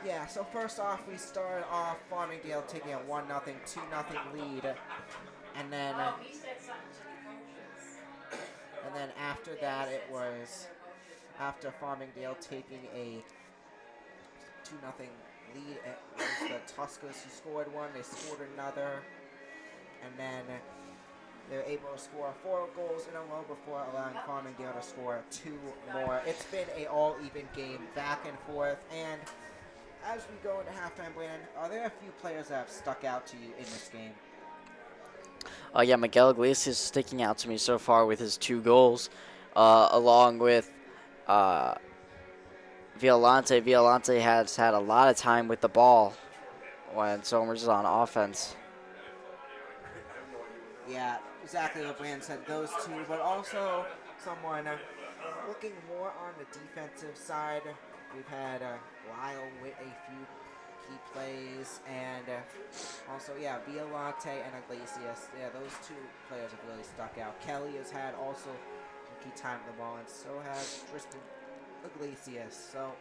yeah, so first off, we started off Farmingdale taking a 1-0, 2-0 lead, and then after that, it was after Farmingdale taking a 2-0 lead. It was the Tuskers who scored one. They scored another, and then they're able to score 4 goals in a row before allowing Farmingdale to score 2 more. It's been a all-even game, back and forth. And as we go into halftime, Brandon, are there a few players that have stuck out to you in this game? Yeah, Miguel Iglesias is sticking out to me so far with his 2 goals, along with Violante. Violante has had a lot of time with the ball when Somers is on offense. Yeah, exactly what Brandon said, those 2, but also someone looking more on the defensive side. We've had Lyle with a few key plays, and also, yeah, Violante and Iglesias. Yeah, those 2 players have really stuck out. Kelly has had also some key time with the ball, and so has Tristan Iglesias. So,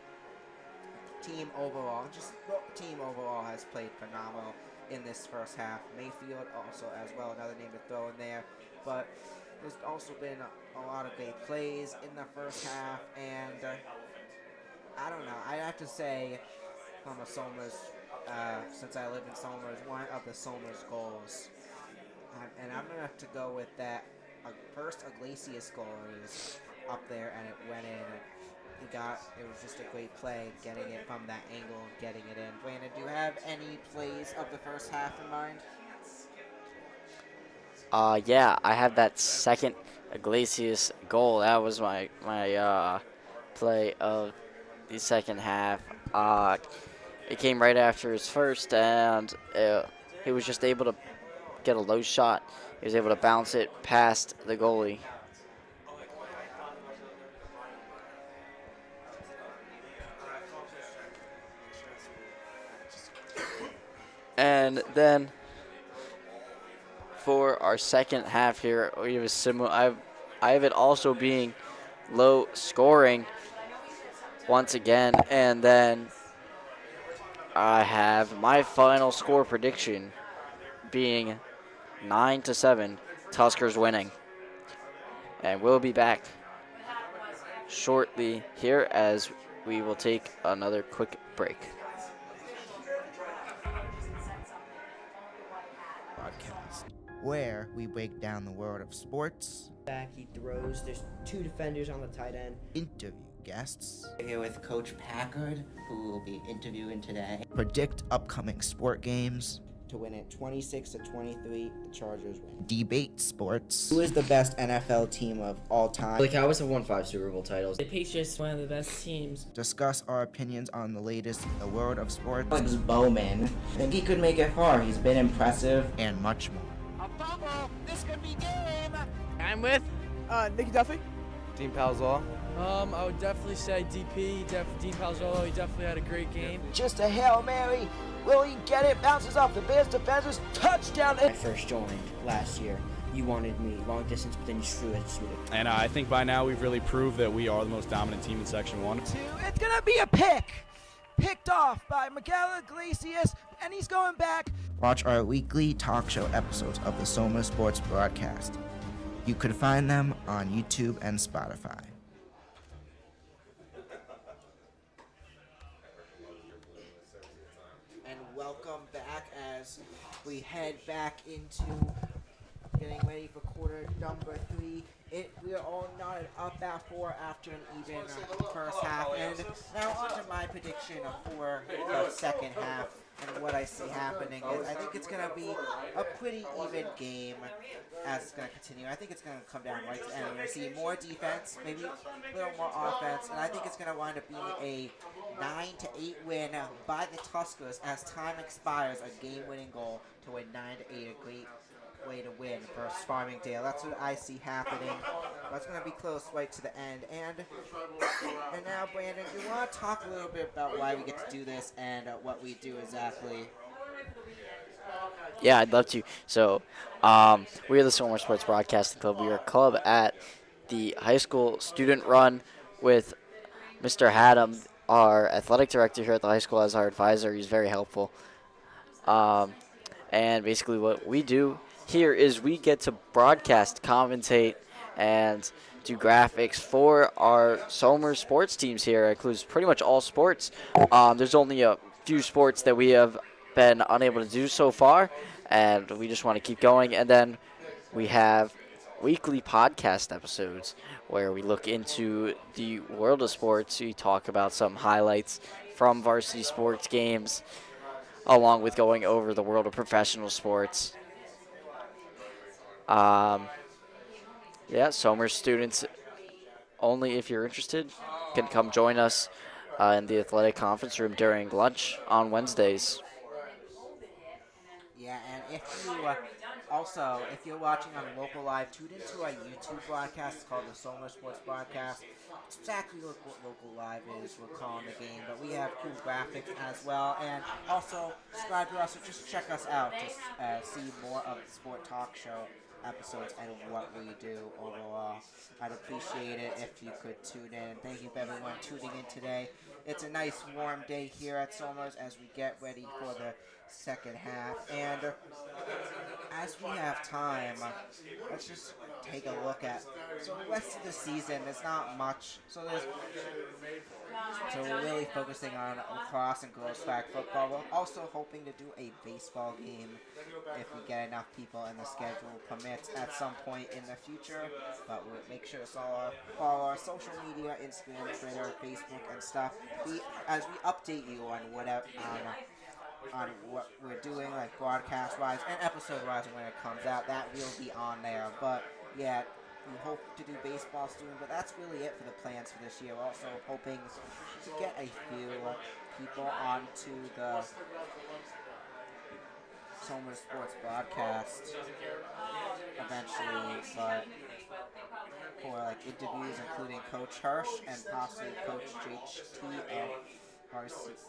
team overall has played phenomenal in this first half. Mayfield also as well, another name to throw in there. But there's also been a lot of great plays in the first half, and I don't know. I have to say, from a Somers, since I live in Somers, one of the Somers goals, and I'm gonna have to go with that. First Iglesias goal is up there, and it went in. It was just a great play, getting it from that angle and getting it in. Brandon, do you have any plays of the first half in mind? Yeah, I have that second Iglesias goal. That was my play of the second half. It came right after his first, and he was just able to get a low shot. He was able to bounce it past the goalie. And then for our second half here, we have a similar. I have it also being low scoring once again, and then I have my final score prediction being 9-7, Tuskers winning. And we'll be back shortly here as we will take another quick break. Broadcast, where we break down the world of sports, Back, he throws. There's two defenders on the tight end. interview guests, We're here with Coach Packard, who will be interviewing today. predict upcoming sport games, To win it 26-23, the Chargers win. debate sports, Who is the best NFL team of all time? The Cowboys have won 5 Super Bowl titles. The Patriots, one of the best teams. discuss our opinions on the latest in the world of sports, Alex Bowman. I think he could make it far. He's been impressive. and much more. I'm with Nikki Duffy. Dean Palzall. I would definitely say DP. Dean Palzall. He definitely had a great game. Just a Hail Mary. Will he get it? Bounces off the Bears defenders. Touchdown. When I first joined last year, you wanted me long distance, but then you threw it. And I think by now we've really proved that we are the most dominant team in Section 1. It's going to be a pick. Picked off by Miguel Iglesias, and he's going back. Watch our weekly talk show episodes of the Soma Sports Broadcast. You can find them on YouTube and Spotify. And welcome back as we head back into getting ready for quarter number 3. We are all knotted up after an even first half. And now on to my prediction for the second half. And what I see happening is I think it's going to be a pretty even game as it's going to continue. I think it's going to come down right to the end. We're going to see more defense, maybe a little more offense, and I think it's going to wind up being a 9-8 win by the Tuskers as time expires. A game-winning goal to win 9-8, a great way to win versus Farmingdale. That's what I see happening. But it's going to be close right to the end. And now, Brandon, you want to talk a little bit about why we get to do this and what we do exactly? Yeah, I'd love to. So, we are the Soma Sports Broadcasting Club. We are a club at the high school student run with Mr. Haddam, our athletic director here at the high school, as our advisor. He's very helpful. And basically what we do here is we get to broadcast, commentate, and do graphics for our Somer sports teams here. It includes pretty much all sports. There's only a few sports that we have been unable to do so far, and we just want to keep going. And then we have weekly podcast episodes where we look into the world of sports. We talk about some highlights from varsity sports games, along with going over the world of professional sports. Somer students, only if you're interested, can come join us in the athletic conference room during lunch on Wednesdays. Yeah, and if you if you're watching on Local Live, tune into our YouTube broadcast. It's called the Soma Sports Broadcast. It's exactly what Local Live is. We're calling the game, but we have cool graphics as well. And also, subscribe to us or just check us out to see more of the Sport Talk Show episodes and what we do overall. I'd appreciate it if you could tune in. Thank you for everyone tuning in today. It's a nice warm day here at Somers as we get ready for the second half. And as we have time, let's just take a look at the rest of the season. There's not much. So we're really focusing on lacrosse and girls flag football. We're also hoping to do a baseball game if we get enough people and the schedule permits at some point in the future. But we'll make sure to follow our social media, Instagram, Twitter, Facebook, and stuff. As we update you on on what we're doing, like broadcast-wise and episode-wise when it comes out, that will be on there. But yeah, we hope to do baseball soon, but that's really it for the plans for this year. We're also hoping to get a few people onto the Soma Sports Broadcast eventually, but for like interviews, including Coach Hirsch and possibly Coach JT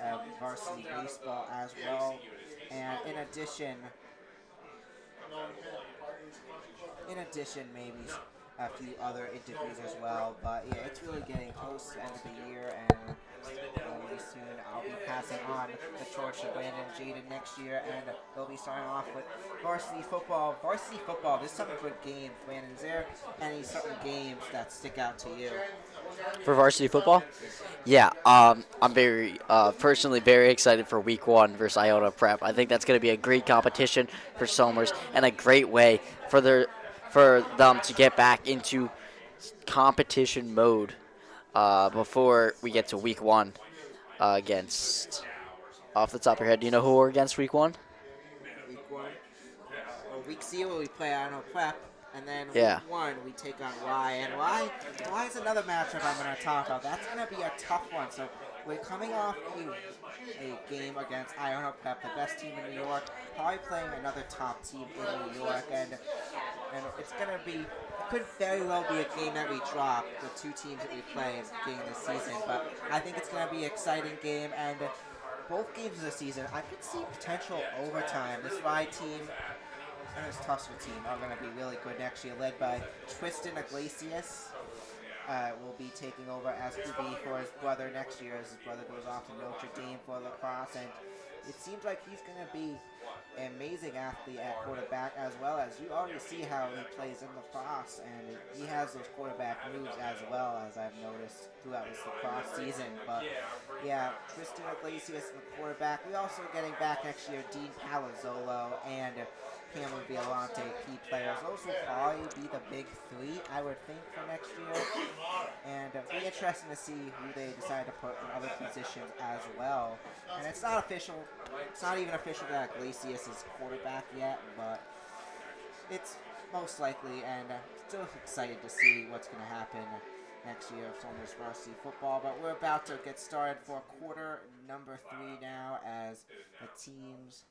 of varsity baseball as well. And in addition, maybe a few other interviews as well. But yeah, it's really getting close to the end of the year, and we very soon. I'll be passing on the torch to Brandon and Jaden next year, and they'll be starting off with varsity football. Varsity football, there's some good games. Brandon, is there any certain games that stick out to you? For varsity football? Yeah, I'm very personally very excited for week 1 versus Iona Prep. I think that's going to be a great competition for Somers and a great way for them to get back into competition mode before we get to week 1 against. Off the top of your head, do you know who we're against week 1? Week 1. Well, week 0 we play Iona Prep. And then Yeah. week 1, we take on Y. And Y is another matchup I'm going to talk about. That's going to be a tough one. So we're coming off a game against Iona Prep, the best team in New York, probably playing another top team in New York. And it's going to be, it could very well be a game that we drop, the two teams that we play in the game this season. But I think it's going to be an exciting game. And both games of the season, I could see potential overtime. This Y team and his Tusker team are going to be really good next year, led by Tristan Iglesias. Will be taking over as QB for his brother next year as his brother goes off to Notre Dame for lacrosse. And it seems like he's going to be an amazing athlete at quarterback, as well as you already see how he plays in lacrosse, and he has those quarterback moves as well, as I've noticed throughout this lacrosse season. But yeah, Tristan Iglesias, the quarterback. We also getting back next year Dean Palazzolo and Cameron Violante, key players. Those will probably be the big 3, I would think, for next year. And it'll be interesting to see who they decide to put in other positions as well. And it's not official. It's not even official that Iglesias is quarterback yet, but it's most likely, and still excited to see what's going to happen next year of Somers Varsity football. But we're about to get started for quarter number 3 now, as the teams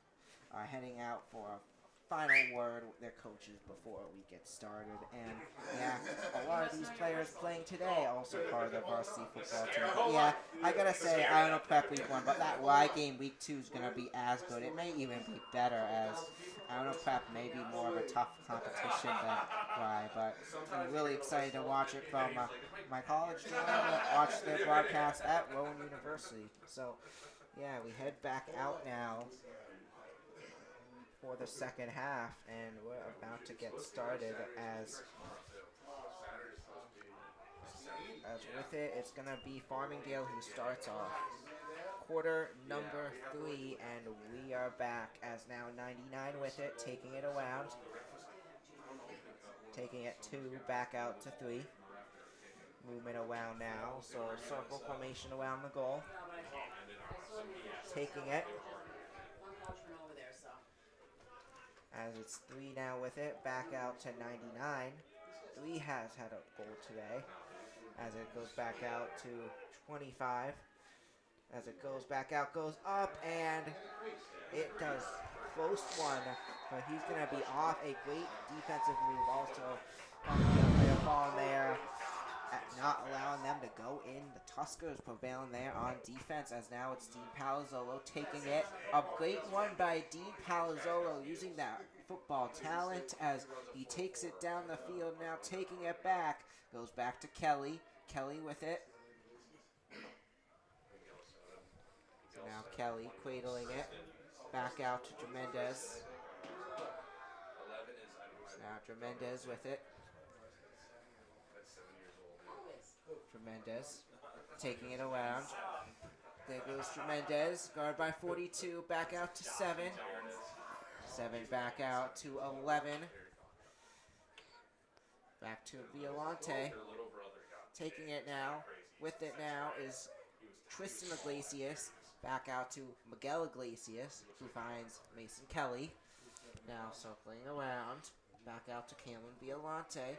are heading out for a final word with their coaches before we get started. And yeah, a lot of these players playing today also part of the varsity football team. But yeah, I gotta say, I don't know Prep week 1, but that Y game week 2 is gonna be as good. It may even be better, as I don't know Prep may be more of a tough competition than Y, but I'm really excited to watch it from my college dorm, watch their broadcast at Rowan University. So yeah, we head back out now for the second half, and we're about to get started as with it, it's going to be Farmingdale who starts off. Quarter number 3, and we are back as now 99 with it, taking it around. Taking it 2, back out to 3. Movement around now, so circle formation around the goal. Taking it. As it's 3 now with it, back out to 99. 3 has had a goal today. As it goes back out to 25. As it goes back out, goes up, and it does close one. But he's going to be off. A great defensive move also from the ball there, not allowing them to go in. The Tuskers prevailing there on defense, as now it's Dean Palazzolo taking it. A great one by Dean Palazzolo, using that football talent as he takes it down the field, now taking it back. Goes back to Kelly. Kelly with it. So now Kelly cradling it. Back out to Tremendez. Now Tremendez with it. Tremendez taking it around. There goes Tremendez, guard by 42, back out to 7. 7 back out to 11. Back to Violante. Taking it now. With it now is Tristan Iglesias. Back out to Miguel Iglesias, who finds Mason Kelly. Now circling around. Back out to Cameron Violante.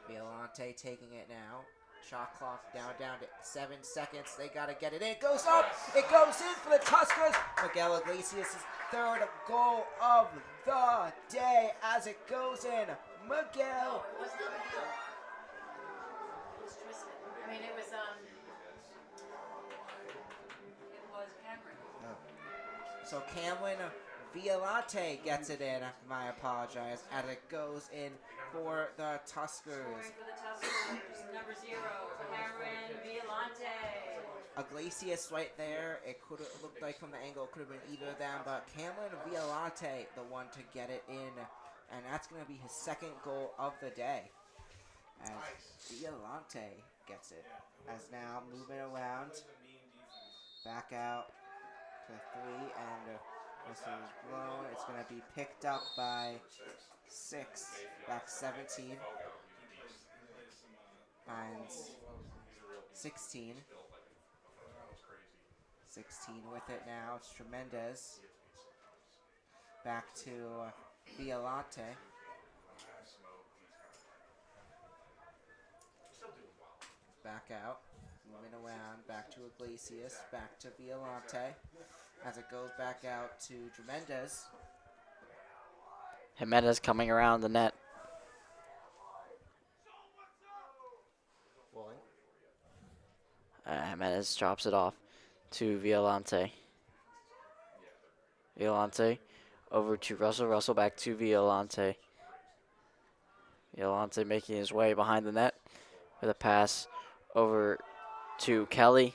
Violante taking it now. Shot clock down to 7 seconds. They got to get it in. It goes up. It goes in for the Tuskers. Miguel Iglesias' 3rd goal of the day as it goes in. Miguel. It was not Miguel. It was Tristan. I mean, it was Cameron. Oh. So Cameron Violante gets it in. I apologize. As it goes in for the Tuskers. Scoring for the Tuskers, number 0, Cameron Violante. Iglesias right there. It could have looked like from the angle it could have been either of them, but Cameron Violante, the one to get it in, and that's going to be his second goal of the day. As Violante gets it. As now moving around, back out to 3, and this is blown. It's going to be picked up by 6, back 17, and 16. 16 with it now. It's Tremendez. Back to Violante. Back out. Moving around. Back to Iglesias. Back to Violante. As it goes back out to Tremendez. Jimenez coming around the net. Jimenez drops it off to Violante. Violante over to Russell. Russell back to Violante. Violante making his way behind the net with a pass over to Kelly.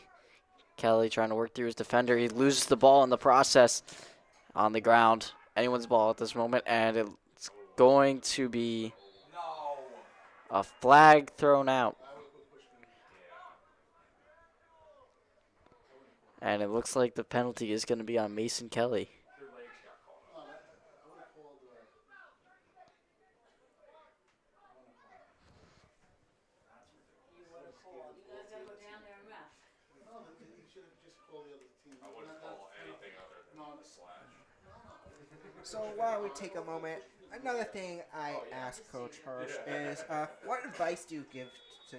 Kelly trying to work through his defender. He loses the ball in the process on the ground. Anyone's ball at this moment, and it's going to be a flag thrown out. And it looks like the penalty is going to be on Mason Kelly. So while we take a moment, another thing I asked Coach Hirsch is, what advice do you give to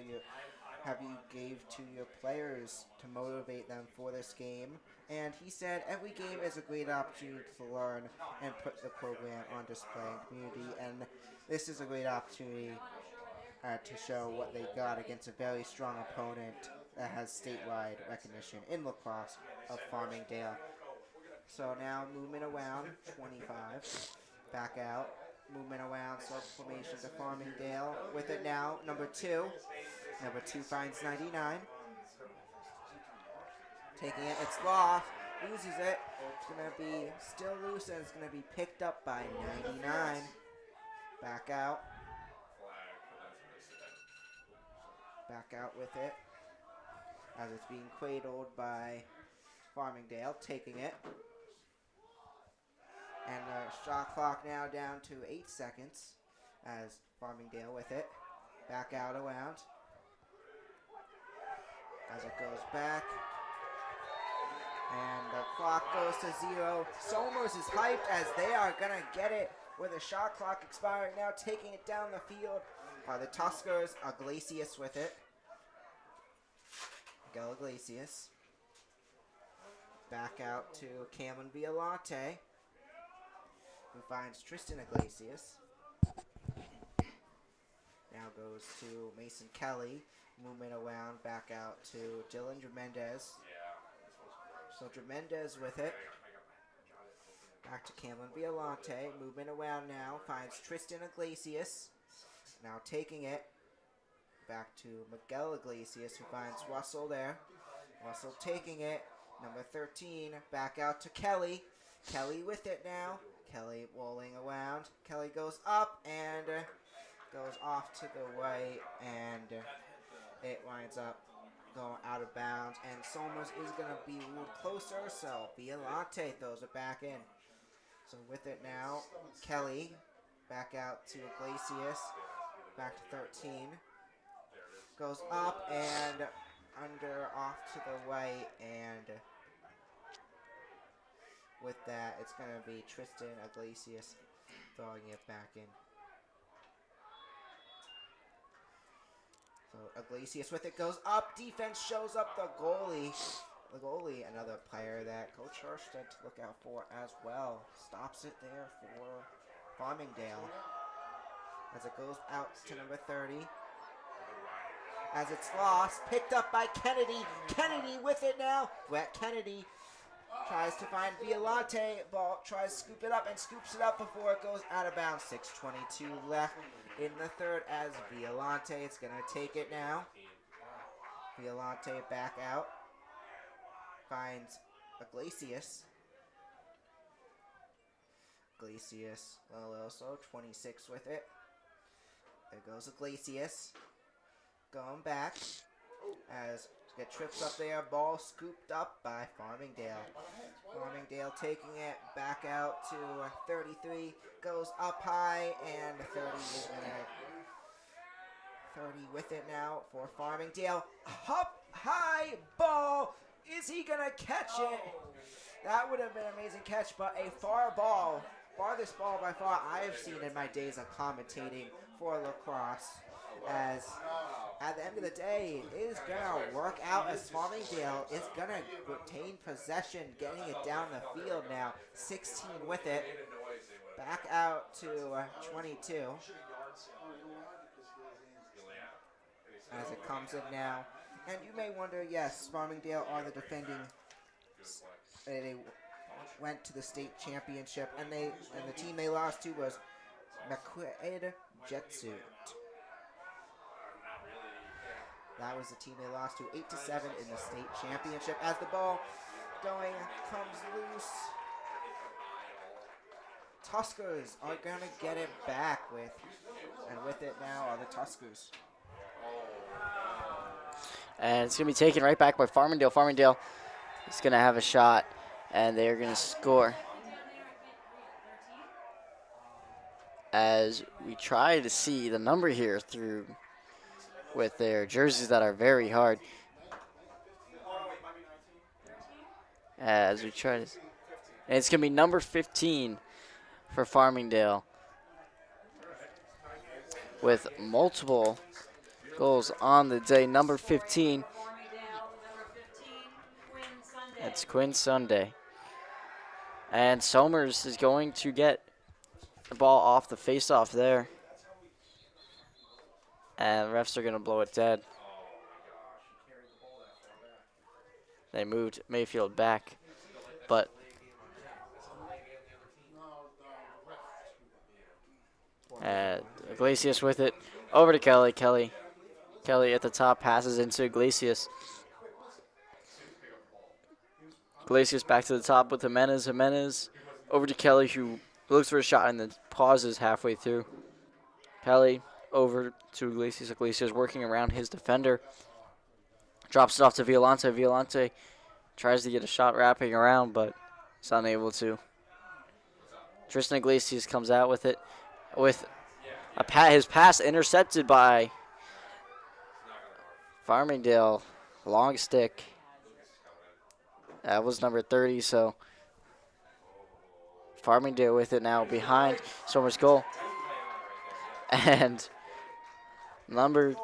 gave to your players to motivate them for this game? And he said every game is a great opportunity to learn and put the program on display in community, and this is a great opportunity to show what they got against a very strong opponent that has statewide recognition in lacrosse of Farmingdale. So now movement around, 25, back out, movement around, formation to Farmingdale. With it now, number 2. Number 2 finds 99. Taking it, it's lost, loses it. It's going to be still loose, and it's going to be picked up by 99. Back out. Back out with it. As it's being cradled by Farmingdale, taking it. And the shot clock now down to 8 seconds as Farmingdale with it. Back out around. As it goes back. And the clock goes to 0. Somers is hyped as they are going to get it with the shot clock expiring now. Taking it down the field are the Tuskers. Iglesias with it. Miguel Iglesias. Back out to Cameron Violante, who finds Tristan Iglesias. Now goes to Mason Kelly. Movement around, back out to Dylan Tremendez. So Tremendez with it. Back to Cameron Violante. Movement around now. Finds Tristan Iglesias. Now taking it. Back to Miguel Iglesias, who finds Russell there. Russell taking it. Number 13. Back out to Kelly. Kelly with it now. Kelly rolling around. Kelly goes up and goes off to the right, and it winds up going out of bounds. And Somers is going to be ruled closer, so Violante throws it back in. So with it now, Kelly back out to Iglesias. Back to 13. Goes up and under off to the right, and with that, it's going to be Tristan Iglesias throwing it back in. So Iglesias with it goes up. Defense shows up the goalie. The goalie, another player that Coach Hirsch said to look out for as well. Stops it there for Farmingdale. As it goes out to number 30. As it's lost, picked up by Kennedy. Kennedy with it now. Brett Kennedy tries to find Violante. Ball tries to scoop it up and scoops it up before it goes out of bounds. 6:22 left in the third as Violante is going to take it now. Violante back out. finds Iglesias. Iglesias a little slow, 26 with it. There goes Iglesias. Going back as get trips up there. Ball scooped up by Farmingdale. Farmingdale taking it back out to 33. Goes up high and 30 is going to 30 with it now for Farmingdale. Up high ball. Is he going to catch it? That would have been an amazing catch, but a far ball. Farthest ball by far I've seen in my days of commentating for lacrosse. As at the end of the day, it is going to work out as Farmingdale is going to retain possession, getting it down the field now. 16 with it. Back out to 22. As it comes in now. And you may wonder, yes, Farmingdale are the defending. They went to the state championship, and the team they lost to was McQuaid Jetsuit. That was the team they lost to 8-7 in the state championship. As the ball comes loose, Tuskers are gonna get it back with it now are the Tuskers. And it's gonna be taken right back by Farmingdale. Farmingdale is gonna have a shot, and they are gonna score. As we try to see the number here through with their jerseys that are very hard. As we try to, and it's gonna be number 15 for Farmingdale with multiple goals on the day. Number 15. That's Quinn Sunday. And Somers is going to get the ball off the face-off there. And the refs are going to blow it dead. They moved Mayfield back. But Iglesias with it. Over to Kelly. Kelly at the top passes into Iglesias. Iglesias back to the top with Jimenez. Jimenez over to Kelly, who looks for a shot and then pauses halfway through. Kelly over to Iglesias. Iglesias working around his defender. Drops it off to Violante. Violante tries to get a shot wrapping around, but is unable to. Tristan Iglesias comes out with it. With his pass intercepted by Farmingdale. Long stick. That was number 30, so Farmingdale with it now behind Somers' goal. And number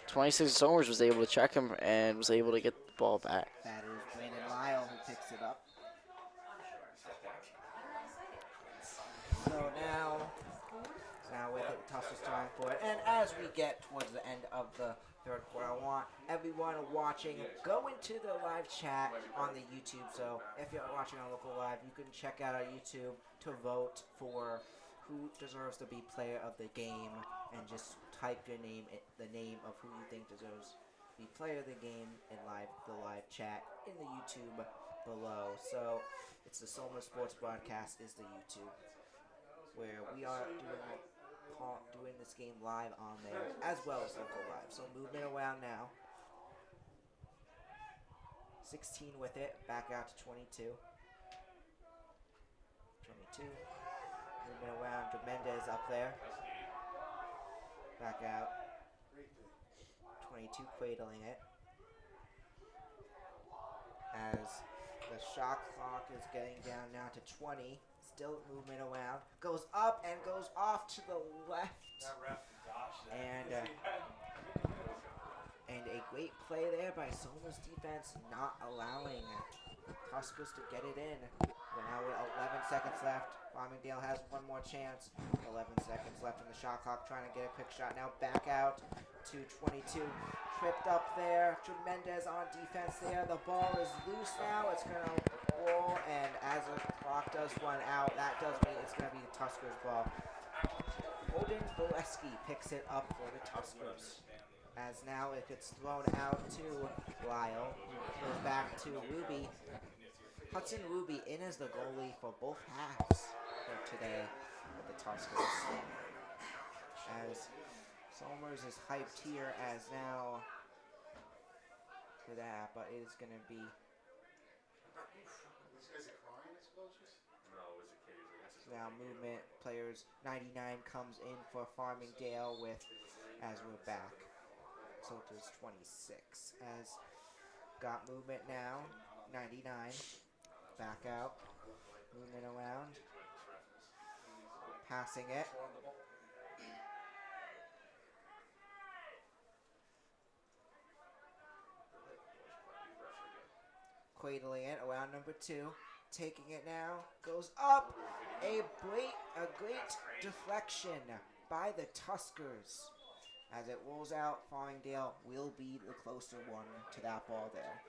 26, Somers, was able to check him and was able to get the ball back. That is Brandon Lyle who picks it up. So now with it, Tuskers time for it. And as we get towards the end of the third quarter, I want everyone watching go into the live chat on the YouTube. So if you're watching on local live, you can check out our YouTube to vote for who deserves to be player of the game, and just type your name, the name of who you think deserves to be player of the game in the live chat in the YouTube below. So it's the Soma Sports Broadcast is the YouTube, where we are doing this game live on there, as well as local live. So movement around now. 16 with it, back out to 22. 22. Movement around to Mendez up there. Back out. 22 cradling it. As the shot clock is getting down now to 20. Still movement around. Goes up and goes off to the left. And a great play there by Soma's defense, not allowing Tuskers to get it in. We're now with 11 seconds left. Farmingdale has one more chance. 11 seconds left in the shot clock, trying to get a quick shot. Now back out to 22. Tripped up there. Mendez on defense there. The ball is loose now. It's going to roll, and as the clock does run out, that does mean it's going to be the Tuskers' ball. Odin Boleski picks it up for the Tuskers. as now it gets thrown out to Lyle. Goes back to Ruby. Hudson Ruby in as the goalie for both halves for today with the Tuskers. As Somers is hyped here as now for that, but it is going to be now movement players. 99 comes in for Farmingdale with as we're back. So it is 26 as got movement now. 99 back out, movement around, passing it. Cradling it around number 2. Taking it now. Goes up. A great deflection by the Tuskers. As it rolls out, Farmingdale will be the closer one to that ball there.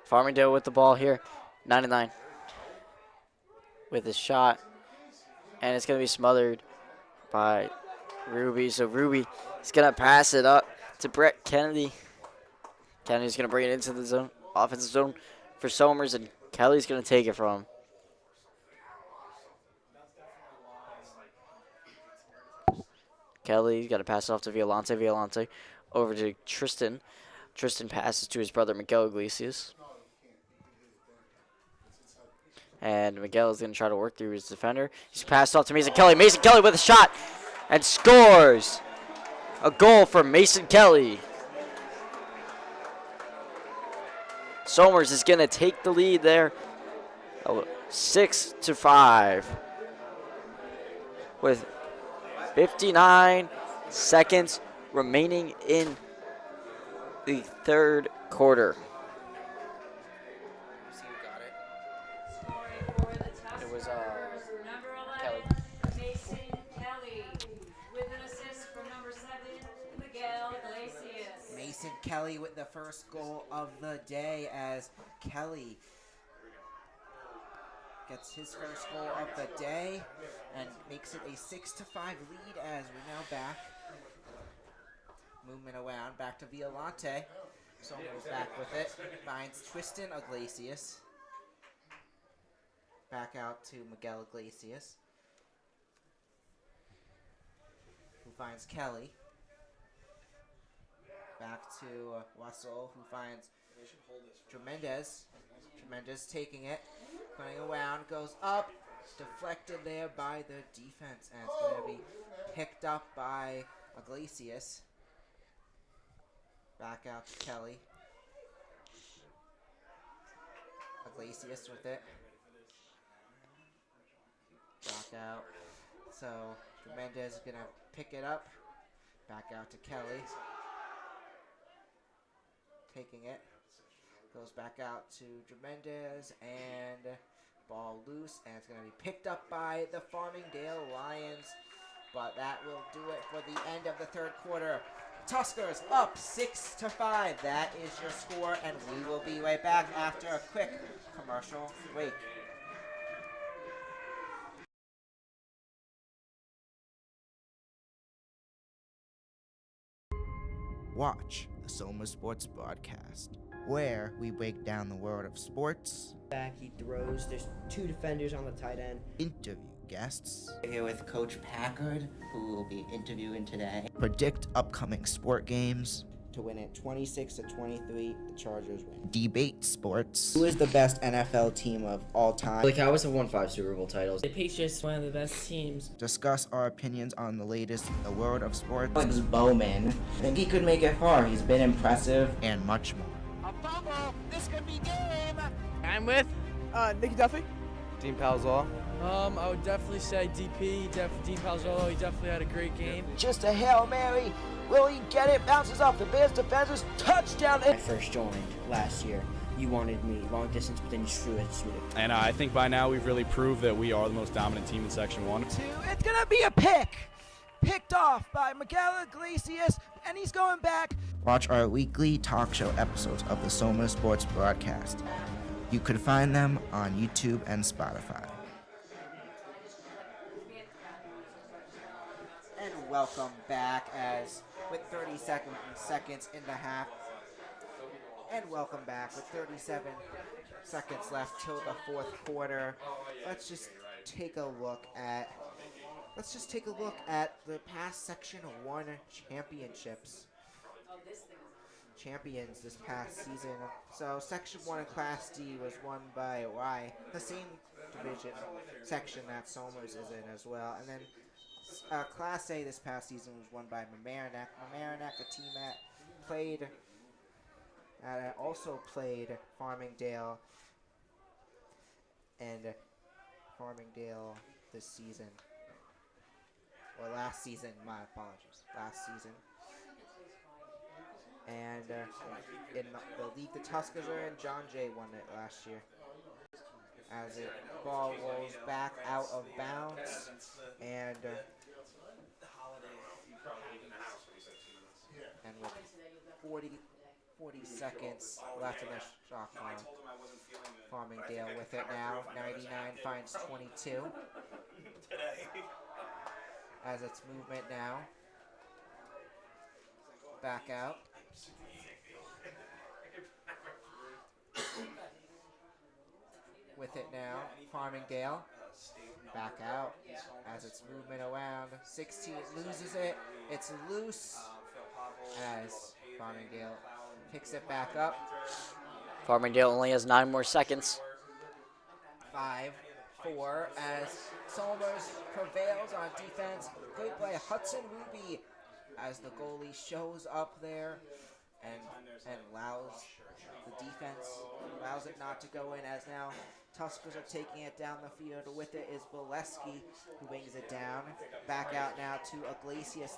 Farmingdale with the ball here. 99 with his shot. And it's going to be smothered by Ruby. So Ruby is going to pass it up to Brett Kennedy. Kennedy's going to bring it into the zone, offensive zone for Somers, and Kelly's going to take it from him. Kelly's got to pass it off to Violante. Violante over to Tristan. Tristan passes to his brother Miguel Iglesias. And Miguel is going to try to work through his defender. He's passed off to Mason Kelly. Mason Kelly with a shot and scores. A goal for Mason Kelly. Somers is going to take the lead there. 6-5. With 59 seconds remaining in the third quarter. It was Number 11, Kelly. Mason Kelly, with an assist from number 7, Miguel Iglesias. Mason Kelly with the first goal of the day as Kelly gets his first goal of the day and makes it a 6-5 lead as we're now back. Movement around, back to Violante. Somers back with it. Finds Tristan Iglesias. Back out to Miguel Iglesias, who finds Kelly. Back to Russell, who finds Tremendez. Tremendez taking it, running around, goes up, deflected there by the defense, and it's going to be picked up by Iglesias. Back out to Kelly. Iglesias with it. Back out. So Tremendez is going to pick it up. Back out to Kelly. Taking it. Goes back out to Tremendez and ball loose, and it's going to be picked up by the Farmingdale Lions. But that will do it for the end of the third quarter. Tuskers up 6-5. That is your score, and we will be right back after a quick commercial break. Watch the Soma Sports Broadcast, where we break down the world of sports. Back, he throws. There's 2 defenders on the tight end. Interview guests. Here with Coach Packard, who will be interviewing today. Predict upcoming sport games. To win it 26-23, the Chargers win. Debate sports. Who is the best NFL team of all time? The Cowboys have won 5 Super Bowl titles. The Patriots, one of the best teams. Discuss our opinions on the latest in the world of sports. Alex Bowman. I think he could make it far. He's been impressive. And much more. A fumble. This could be game. I'm with Nicky Duffy. Dean Palzall. I would definitely say DP, Dean Palzolo. He definitely had a great game. Just a Hail Mary. Will he get it? Bounces off the Bears defenders. Touchdown. When I first joined last year, you wanted me long distance, but then you threw it. And I think by now we've really proved that we are the most dominant team in Section 1. It's going to be a pick. picked off by Miguel Iglesias, and he's going back. Watch our weekly talk show episodes of the Soma Sports broadcast. You could find them on YouTube and Spotify. And welcome back as with 30 seconds in the half. And welcome back with 37 seconds left till the fourth quarter. Let's just take a look at the past Section 1 championships. Champions this past season. So Section 1 in Class D was won by Y, the same division section that Somers is in as well. And then Class A this past season was won by Mamaroneck. Mamaroneck, a team that also played Farmingdale and Farmingdale this season. Or last season, my apologies. Last season. And in the league the Tuskers are in, John Jay won it last year. As it ball rolls back out of bounds, and with 40 seconds left in the shot clock, Farmingdale with it now. 99 finds 22. As its movement now. Back out. With it now, Farmingdale. Back out as its movement around. 16 loses it. It's loose as Farmingdale picks it back up. Farmingdale only has 9 more seconds. 5-4 as Somers prevails on defense. Great play, Hudson Ruby, as the goalie shows up there and allows the defense, allows it not to go in, as now Tuskers are taking it down the field. With it is Boleski, who wings it down. Back out now to Iglesias.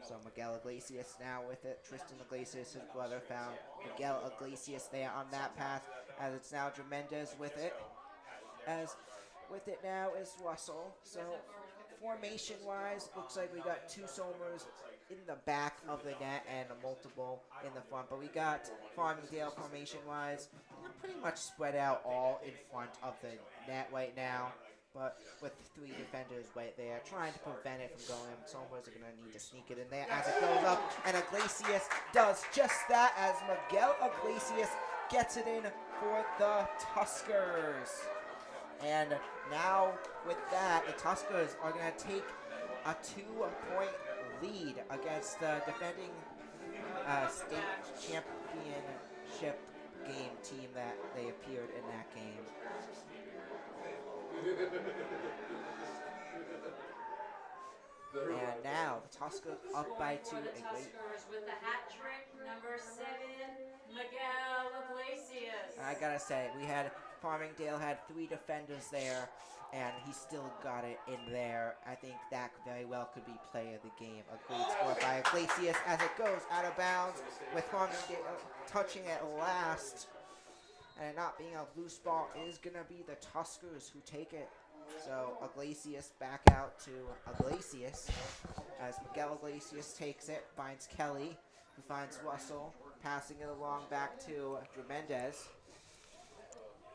So Miguel Iglesias now with it. Tristan Iglesias, his brother, found Miguel Iglesias there on that pass, as it's now Tremendez with it. As with it now is Russell. So formation-wise, looks like we got 2 Somers in the back of the net and multiple in the front. But we got Farmingdale formation-wise pretty much spread out all in front of the net right now. But with 3 defenders right there, trying to prevent it from going in. Somers are going to need to sneak it in there as it goes up. And Iglesias does just that, as Miguel Iglesias gets it in for the Tuskers. And now with that, the Tuskers are going to take a 2-point lead against the defending state championship game team that they appeared in that game. And now the Tuskers up by 2. For the Tuskers with the hat trick, number 7, Miguel Iglesias. I gotta say, Farmingdale had 3 defenders there, and he still got it in there. I think that very well could be play of the game. A great score by Iglesias as it goes out of bounds, with Farmingdale touching it last. And not being a loose ball is going to be the Tuskers who take it. So Iglesias back out to Iglesias as Miguel Iglesias takes it, finds Kelly, who finds Russell, passing it along back to Tremendez.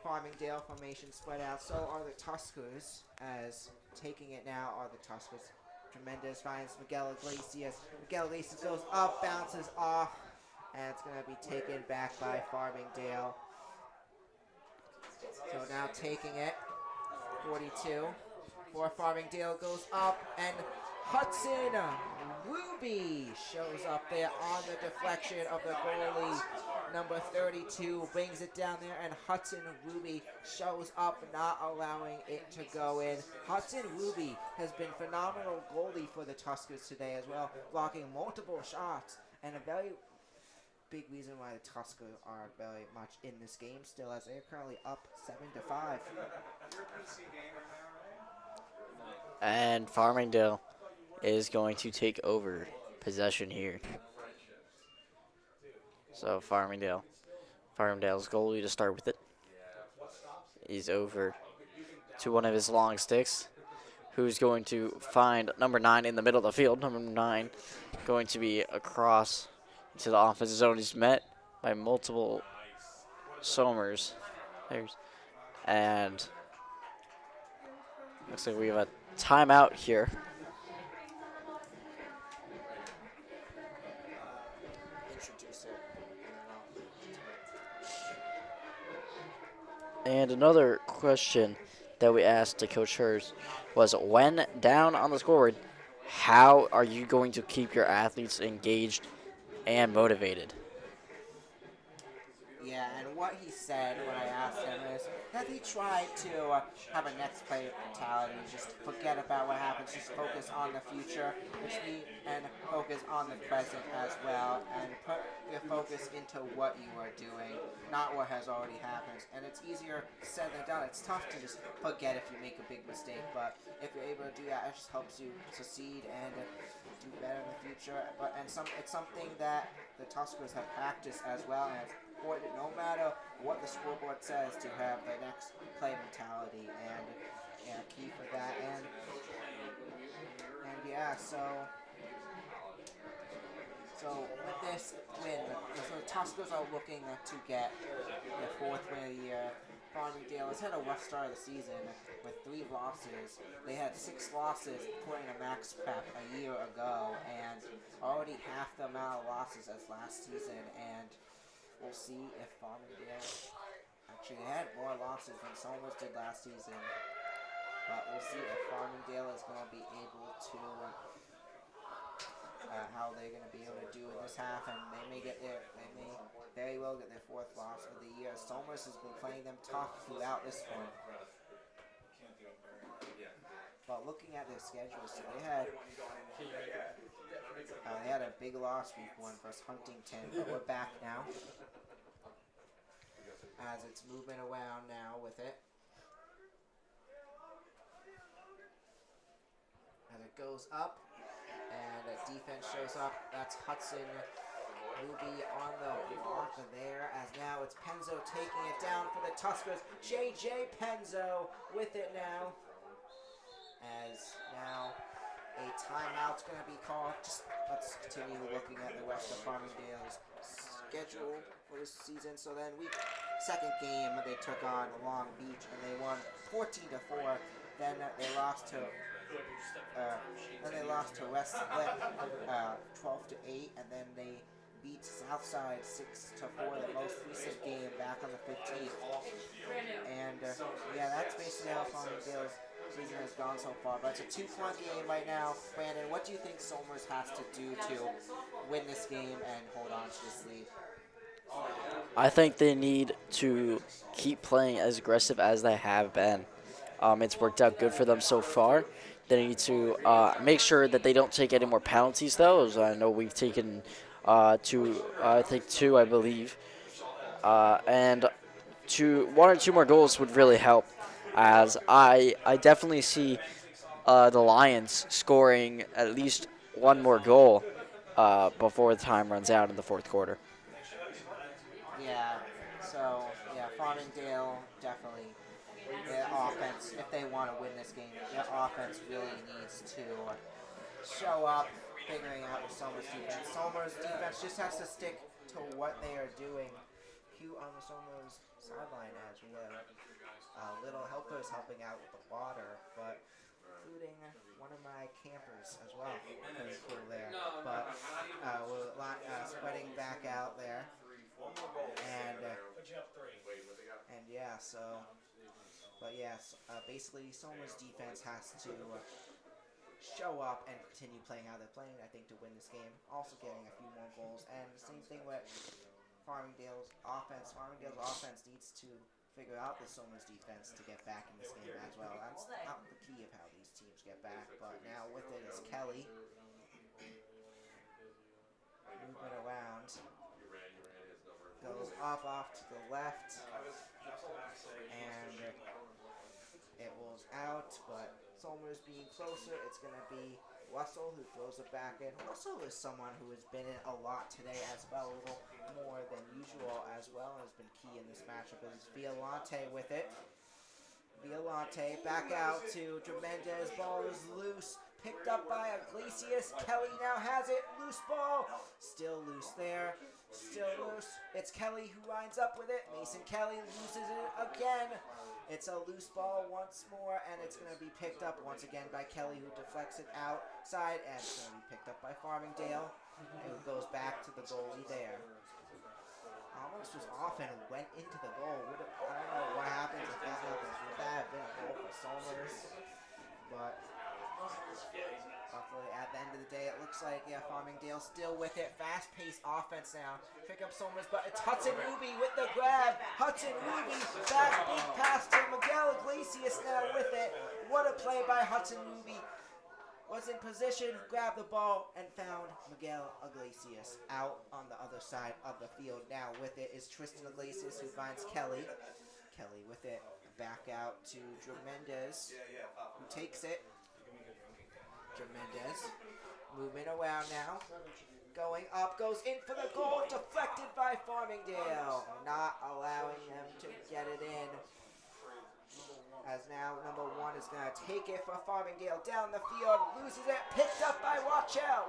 Farmingdale formation spread out, so are the Tuskers, as taking it now are the Tuskers. Tremendez finds Miguel Iglesias. Miguel Iglesias goes up, bounces off, and it's going to be taken back by Farmingdale. So now taking it, 42 for Farmingdale goes up, and Hudson Ruby shows up there on the deflection of the goalie. Number 32 brings it down there, and Hudson Ruby shows up, not allowing it to go in. Hudson Ruby has been phenomenal goalie for the Tuskers today as well, blocking multiple shots, and a very big reason why the Tuskers are very much in this game still, as they're currently up 7-5. And Farmingdale is going to take over possession here. So Farmingdale's goalie to start with it. He's over to one of his long sticks, who's going to find number 9 in the middle of the field. Number 9 going to be across to the offensive zone. He's met by multiple Somers. And looks like we have a timeout here. And another question that we asked to Coach Hers was, when down on the scoreboard, how are you going to keep your athletes engaged and motivated? Yeah, and what he said when I asked him is that he tried to have a next play mentality, just forget about what happens, just focus on the future, and focus on the present as well, and put your focus into what you are doing, not what has already happened. And it's easier said than done. It's tough to just forget if you make a big mistake, but if you're able to do that, it just helps you succeed and do better in the future. It's something that the Tuskers have practiced as well, and it's important, no matter what the scoreboard says, to have the next play mentality and key for that. And yeah, so with this win, so the Tuskers are looking to get their 4th win of the year. Farmingdale has had a rough start of the season with 3 losses. They had 6 losses according to Max Prep a year ago, and already half the amount of losses as last season. And we'll see if Farmingdale actually had more losses than Somers did last season. But we'll see if Farmingdale is going to be able to, how they're going to be able to do in this half, and they may very well get their 4th loss of the year. Somers has been playing them tough throughout this one. But looking at their schedules, so they had a big loss week 1 versus Huntington, but we're back now, as it's moving around now with it. As it goes up, and defense shows up. That's Hudson Ruby on the block there, as now it's Penzo taking it down for the Tuskers. J.J. Penzo with it now, as now a timeout's going to be called. Let's continue looking at the rest of Farmingdale's schedule for this season. So then second game they took on Long Beach, and they won 14-4. Then they lost to Westlake 12-8, and then they beat Southside 6-4, the most recent game back on the 15th. And yeah, that's basically how Farmingdale's season has gone so far. But it's a 2-point game right now. Brandon, what do you think Somers has to do to win this game and hold on to this lead? I think they need to keep playing as aggressive as they have been. It's worked out good for them so far. They need to make sure that they don't take any more penalties, though. As I know we've taken two, I believe. And 1 or 2 more goals would really help, as I definitely see the Lions scoring at least 1 more goal before the time runs out in the 4th quarter. Yeah, so, Farmingdale definitely, their offense, if they want to win this game, their offense really needs to show up, figuring out the Somers defense. Somers defense just has to stick to what they are doing. Cue on the Somers sideline, as we have little helpers helping out with the water, but including one of my campers as well. Pretty cool there. But we're spreading back out there. And yeah, so, but yes, basically Somers defense has to show up and continue playing how they're playing, I think, to win this game. Also getting a few more goals. And the same thing with Farmingdale's offense. Farmingdale's offense needs to figure out the Somers defense to get back in this game as well. That's not the key of how these teams get back. But now with it is Kelly moving around. Goes up off to the left, and it rolls out, but Somers being closer, it's going to be Russell who throws it back in. Russell is someone who has been in a lot today as well, a little more than usual as well, and has been key in this matchup. Is Violante with it. Violante Violante back out to Tremendous. Ball is loose. Picked up by Iglesias. Kelly now has it. Loose ball. Still loose there. Still loose. It's Kelly who winds up with it. Mason Kelly loses it again. It's a loose ball once more, and it's going to be picked up once again by Kelly, who deflects it outside, and it's going to be picked up by Farmingdale, who goes back to the goalie there. Almost was off and went into the goal. I don't know what happens if that happens. Would that have been a goal for Somers? But luckily, at the end of the day, it looks like, Farmingdale still with it. Fast-paced offense now. Pick up Somers, but it's Hudson Ruby with the grab. Hudson Ruby, back big pass to Miguel Iglesias now with it. What a play by Hudson Ruby. Was in position, grabbed the ball, and found Miguel Iglesias out on the other side of the field. Now with it is Tristan Iglesias, who finds Kelly. Kelly with it, back out to Tremendous, who takes it. Tremendous, moving around now. Going up, goes in for the goal, deflected by Farmingdale. Not allowing them to get it in. As now number 1 is going to take it for Farmingdale down the field, loses it, picked up by Wachell,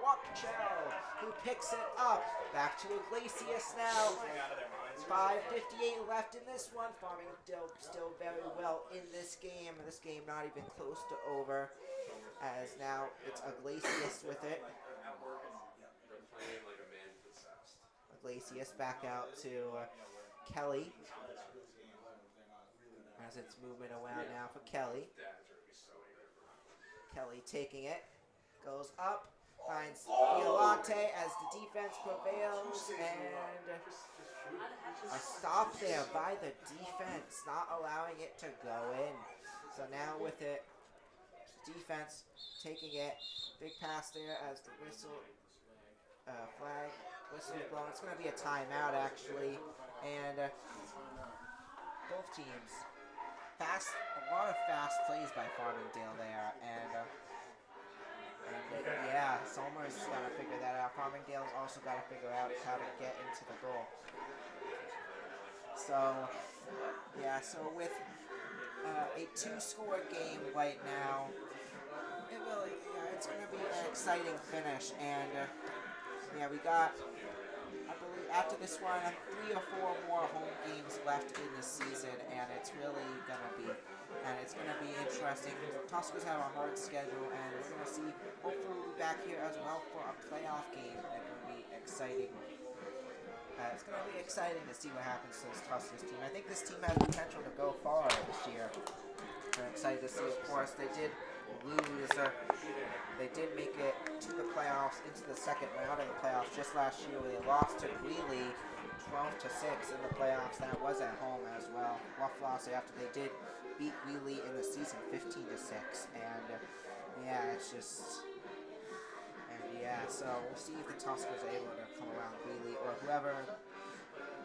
who picks it up. Back to Iglesias now. 5:58 left in this one. Farmingdale still very well in this game. This game not even close to over. As now it's Iglesias with it. Iglesias back out to Kelly. As it's moving around now for Kelly. Kelly taking it. Goes up. Finds Violante as the defense prevails. And a stop there by the defense. Not allowing it to go in. So now with it, defense taking it. Big pass there as the whistle. Flag. Whistle is blown. It's going to be a timeout actually. And both teams. A lot of fast plays by Farmingdale there, and Somers got to figure that out. Farmingdale's also got to figure out how to get into the goal. So with a 2-score game right now, it's going to be an exciting finish, and we got, I believe, after this one, 3 or 4 more home games left in the season, and it's really gonna be interesting. Tuskers have a hard schedule, and we're gonna see. Hopefully, we'll be back here as well for a playoff game. It's gonna be exciting. It's gonna be exciting to see what happens to this Tuskers team. I think this team has potential to go far this year. I'm excited to see. Of course, they did lose. They did make it to the playoffs, into the second round of the playoffs just last year. They lost to Greeley 12-6 in the playoffs. That was at home as well. Rough loss after they did beat Greeley in the season 15-6. And it's just. So we'll see if the Tuskers are able to come around Greeley or whoever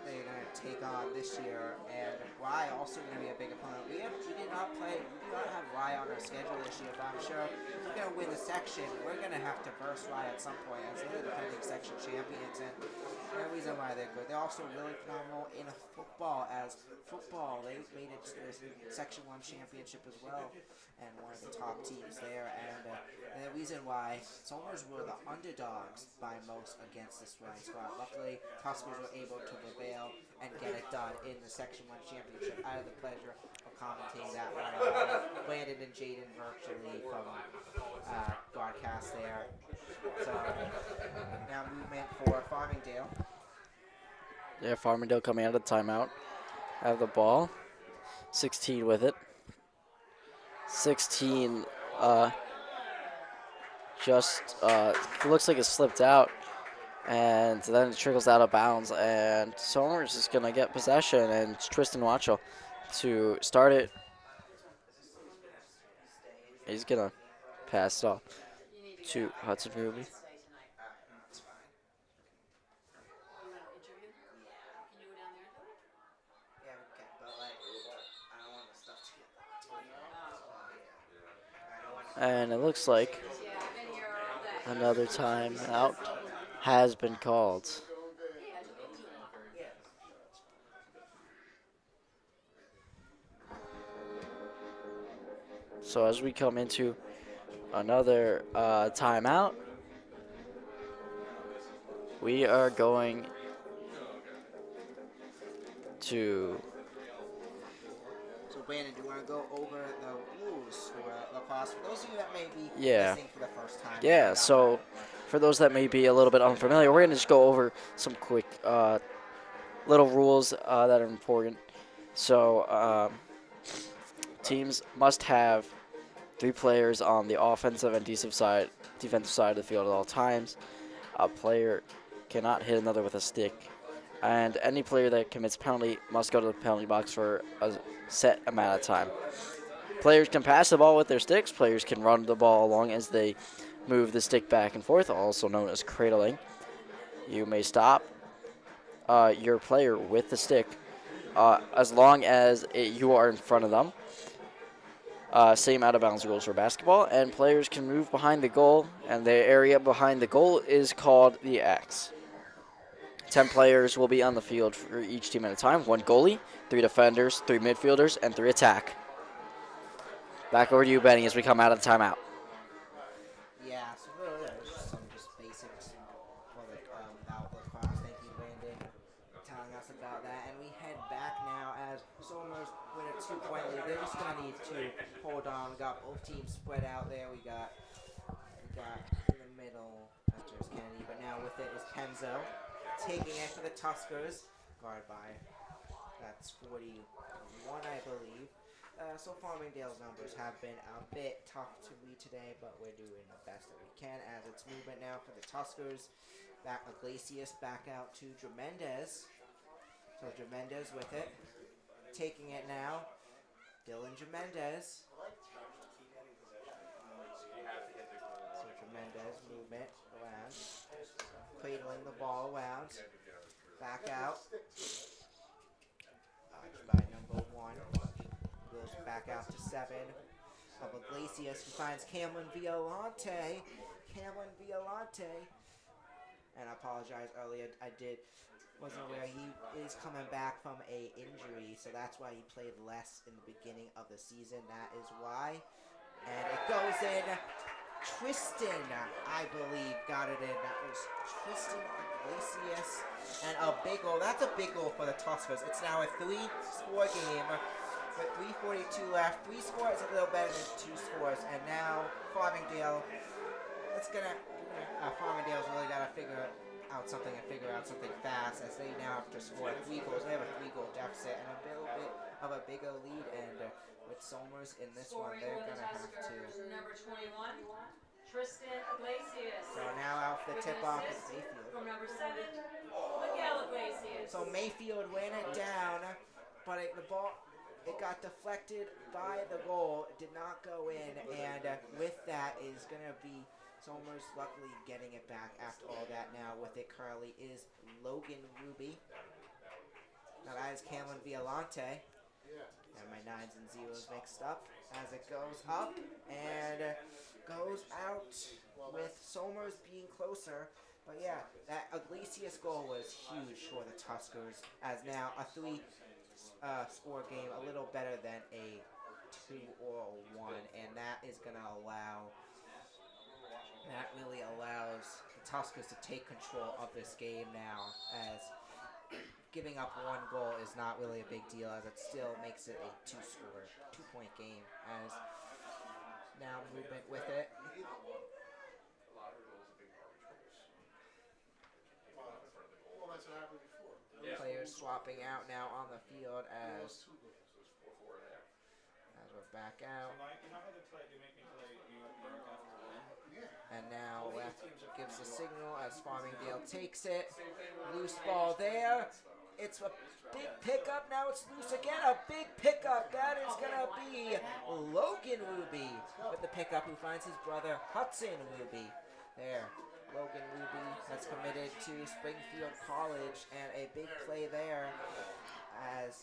they're going to take on this year. And Rye also going to be a big opponent. We did not have Rye on our schedule this year, but I'm sure if we're going to win the section, we're going to have to verse Rye at some point as they're the defending section champions. And the reason why they're good. They're also really phenomenal in football, they made it to the Section 1 championship as well, and one of the top teams there. And the reason why Somers were the underdogs by most against this Rye squad. Luckily, Tuskers were able to prevail and get it done in the Section 1 championship. I had the pleasure of commentating that one. Brandon and Jaden virtually from broadcast there. So now movement for Farmingdale. Yeah, Farmingdale coming out of timeout. Have the ball. 16 with it. 16 looks like it slipped out, and then it trickles out of bounds, and Somers is going to get possession, and it's Tristan Watchell to start it. He's going to pass it off to Hudson Ruby. And it looks like another timeout has been called. So as we come into another timeout, we are going to. So, Brandon, do you want to go over the rules for lacrosse? For those of you that may be Yeah. listening for the first time. Yeah, so for those that may be a little bit unfamiliar, we're going to just go over some quick little rules that are important. So teams must have 3 players on the offensive and defensive side of the field at all times. A player cannot hit another with a stick. And any player that commits penalty must go to the penalty box for a set amount of time. Players can pass the ball with their sticks. Players can run the ball along as they move the stick back and forth, also known as cradling. You may stop your player with the stick as long as you are in front of them. Same out of bounds rules for basketball, and players can move behind the goal, and the area behind the goal is called the X. 10 players will be on the field for each team at a time. 1 goalie, 3 defenders, 3 midfielders, and 3 attack. Back over to you, Benny, as we come out of the timeout. Yeah, so really, just some basics for the about lacrosse. Thank you, Brandon, telling us about that. And we head back now as Somers with a 2-point lead. They're just gonna need to hold on. We got both teams spread out there. We got in the middle. That's Kennedy, but now with it is Penzo taking it for the Tuskers, guarded by that's 41, I believe. So Farmingdale's numbers have been a bit tough to read today, but we're doing the best that we can as it's movement now for the Tuskers. Back Iglesias back out to Tremendez. So Tremendez with it. Taking it now. Dylan Tremendez. So Tremendez movement around. Cradling the ball around. Back out. By number 1. Goes back out to 7. Of Iglesias, who finds Cameron Violante. And I apologize earlier, wasn't aware he is coming back from a injury, so that's why he played less in the beginning of the season. That is why. And it goes in. Tristan, I believe, got it in. That was Tristan Iglesias. And a big goal. That's a big goal for the Tuskers. It's now a 3-score game with 3:42 left. 3 scores is a little better than 2 scores. And now Farmingdale, Farmingdale's really got to figure out something fast as they now have to score 3 goals. They have a 3-goal deficit and a little bit of a bigger lead. And with Somers in this one, they're going to have to. Number 21, Tristan Iglesias. So now out for the tip-off is Mayfield. From number 7, Miguel Iglesias. So Mayfield ran it down, but the ball, it got deflected by the goal. It did not go in, and with that is going to be Somers luckily getting it back after all that. Now with it currently is Logan Ruby. Now that is Cameron Violante. And my 9s and 0s mixed up as it goes up and goes out with Somers being closer. But yeah, that Iglesias goal was huge for the Tuskers as now a 3-score game, a little better than a 2 or a 1, and that is going to really allows the Tuskers to take control of this game now, as giving up 1 goal is not really a big deal, as it still makes it a 2-point game, as now movement with it. Players swapping out now on the field as we're back out. And now left gives the signal as Farmingdale takes it. Loose ball there. It's a big pickup. Now it's loose again. A big pickup. That is going to be Logan Ruby with the pickup, who finds his brother Hudson Ruby. There. Logan Ruby has committed to Springfield College, and a big play there as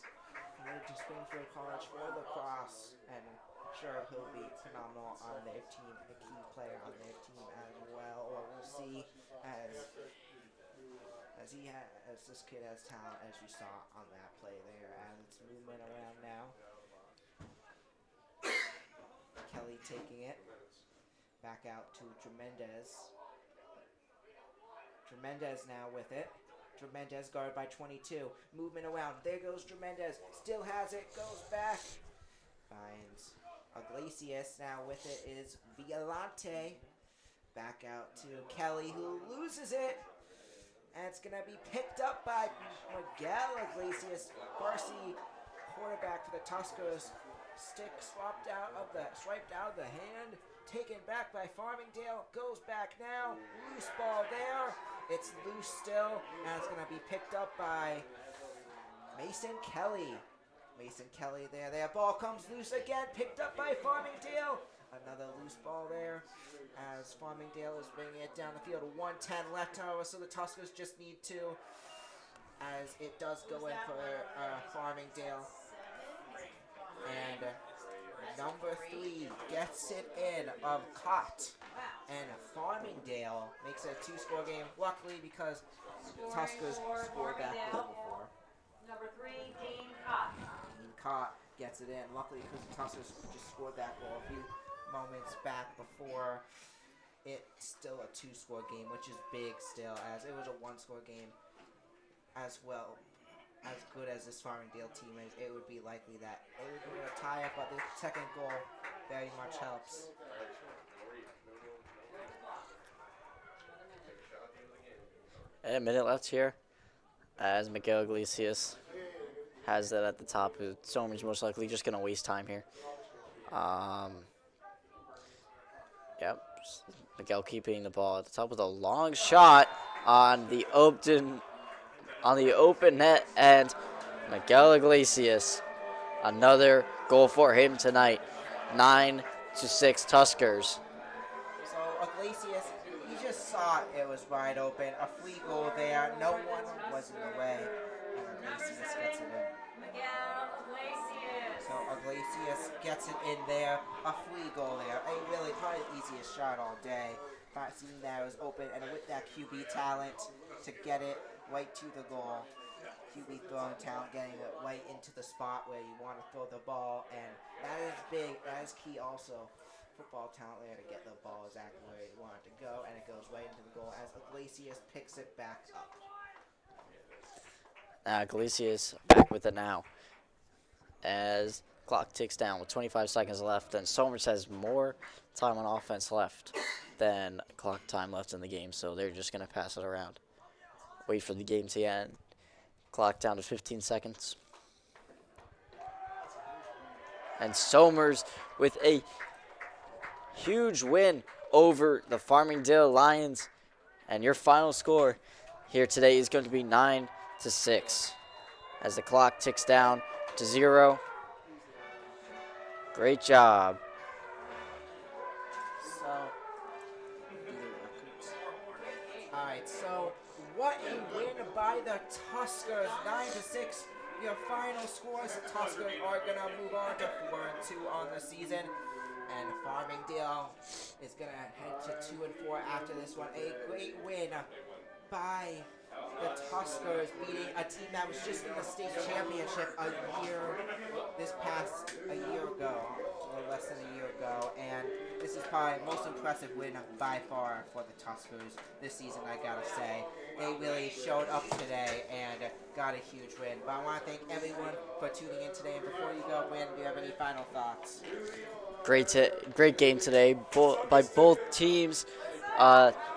committed to Springfield College for lacrosse, and I'm sure he'll be phenomenal on their team, a key player on their team as well. Or we'll see as this kid has talent, as you saw on that play there, and it's movement around now. taking it. Back out to Tremendez. Tremendez now with it. Tremendez guarded by 22. Movement around. There goes Tremendez. Still has it. Goes back. Finds Iglesias. Now with it is Violante. Back out to Kelly, who loses it. And it's going to be picked up by Miguel Iglesias. Varsity quarterback for the Tuskers. Stick swiped out of the hand. Taken back by Farmingdale. Goes back now. Loose ball there. It's loose still. And it's going to be picked up by Mason Kelly. Mason Kelly there. Their ball comes loose again. Picked up by Farmingdale. Another loose ball there as Farmingdale is bringing it down the field. 1:10 left, however, so the Tuskers just need to, as it does go in for Farmingdale. And number 3 gets it in of Cott. And Farmingdale makes it a 2-score game. Luckily, because Tuskers scored that goal before. Number 3, Dean Cott. Dean Cott gets it in. Luckily, because the Tuskers just scored that goal a few moments back before. It's still a 2-score game, which is big still, as it was a 1-score game as well. As good as this Farmingdale team is, it would be likely that it would be a tie-up, but the second goal very much helps. And a minute left here as Miguel Iglesias has that at the top. Somers most likely just going to waste time here. Yep. Miguel keeping the ball at the top with a long shot on the open net, and Miguel Iglesias, another goal for him tonight. 9-6 Tuskers. So Iglesias, he just saw it was wide open. A free goal there. No one was in the way. And Iglesias gets it in. So Iglesias gets it in there. A free goal there. A really probably the easiest shot all day. Seeing that it was open, and with that QB talent to get it right to the goal. QB throwing talent, getting it right into the spot where you want to throw the ball, and that is big. That is key also. Football talent there to get the ball exactly where you want it to go, and it goes right into the goal as Iglesias picks it back up. Iglesias back with it now as clock ticks down with 25 seconds left, and Somers has more time on offense left than clock time left in the game, so they're just going to pass it around. Wait for the game to end. Clock down to 15 seconds. And Somers with a huge win over the Farmingdale Lions. And your final score here today is going to be 9-6 as the clock ticks down to 0. Great job. Alright, so what a win by the Tuskers. 9-6. Your final scores. The Tuskers are going to move on to 4-2 on the season. And Farmingdale is going to head to 2-4 after this one. A great win by the Tuskers, beating a team that was just in the state championship a year ago, or less than a year ago. And this is probably the most impressive win by far for the Tuskers this season, I gotta say. They really showed up today and got a huge win. But I want to thank everyone for tuning in today. And before you go, Brandon, do you have any final thoughts? Great game today by both teams.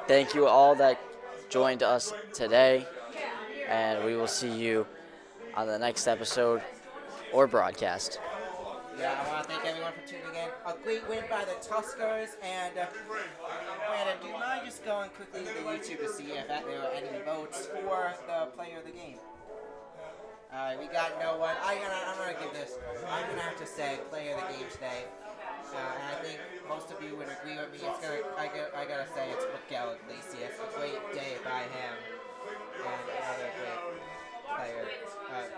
Thank you all that joined us today, and we will see you on the next episode or broadcast. Yeah, I want to thank everyone for tuning in. A great win by the Tuskers, and Brandon, do you mind just going quickly to the YouTube to see if there are any votes for the player of the game? We got no one. I'm gonna give this. I'm gonna have to say player of the game today. And I think most of you would agree with me. I gotta say it's Miguel Iglesias. A great day by him, and another great player.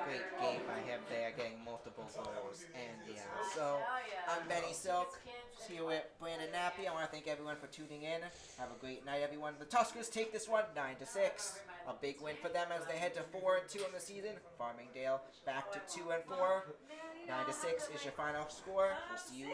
Great game by him there, getting multiple goals. And yeah, so I'm Benny Silk here with Brandon Nappi. I want to thank everyone for tuning in. Have a great night, everyone. The Tuskers take this one 9-6. A big win for them as they head to 4-2 in the season. Farmingdale back to 2-4. 9-6 is your final score. We'll see you next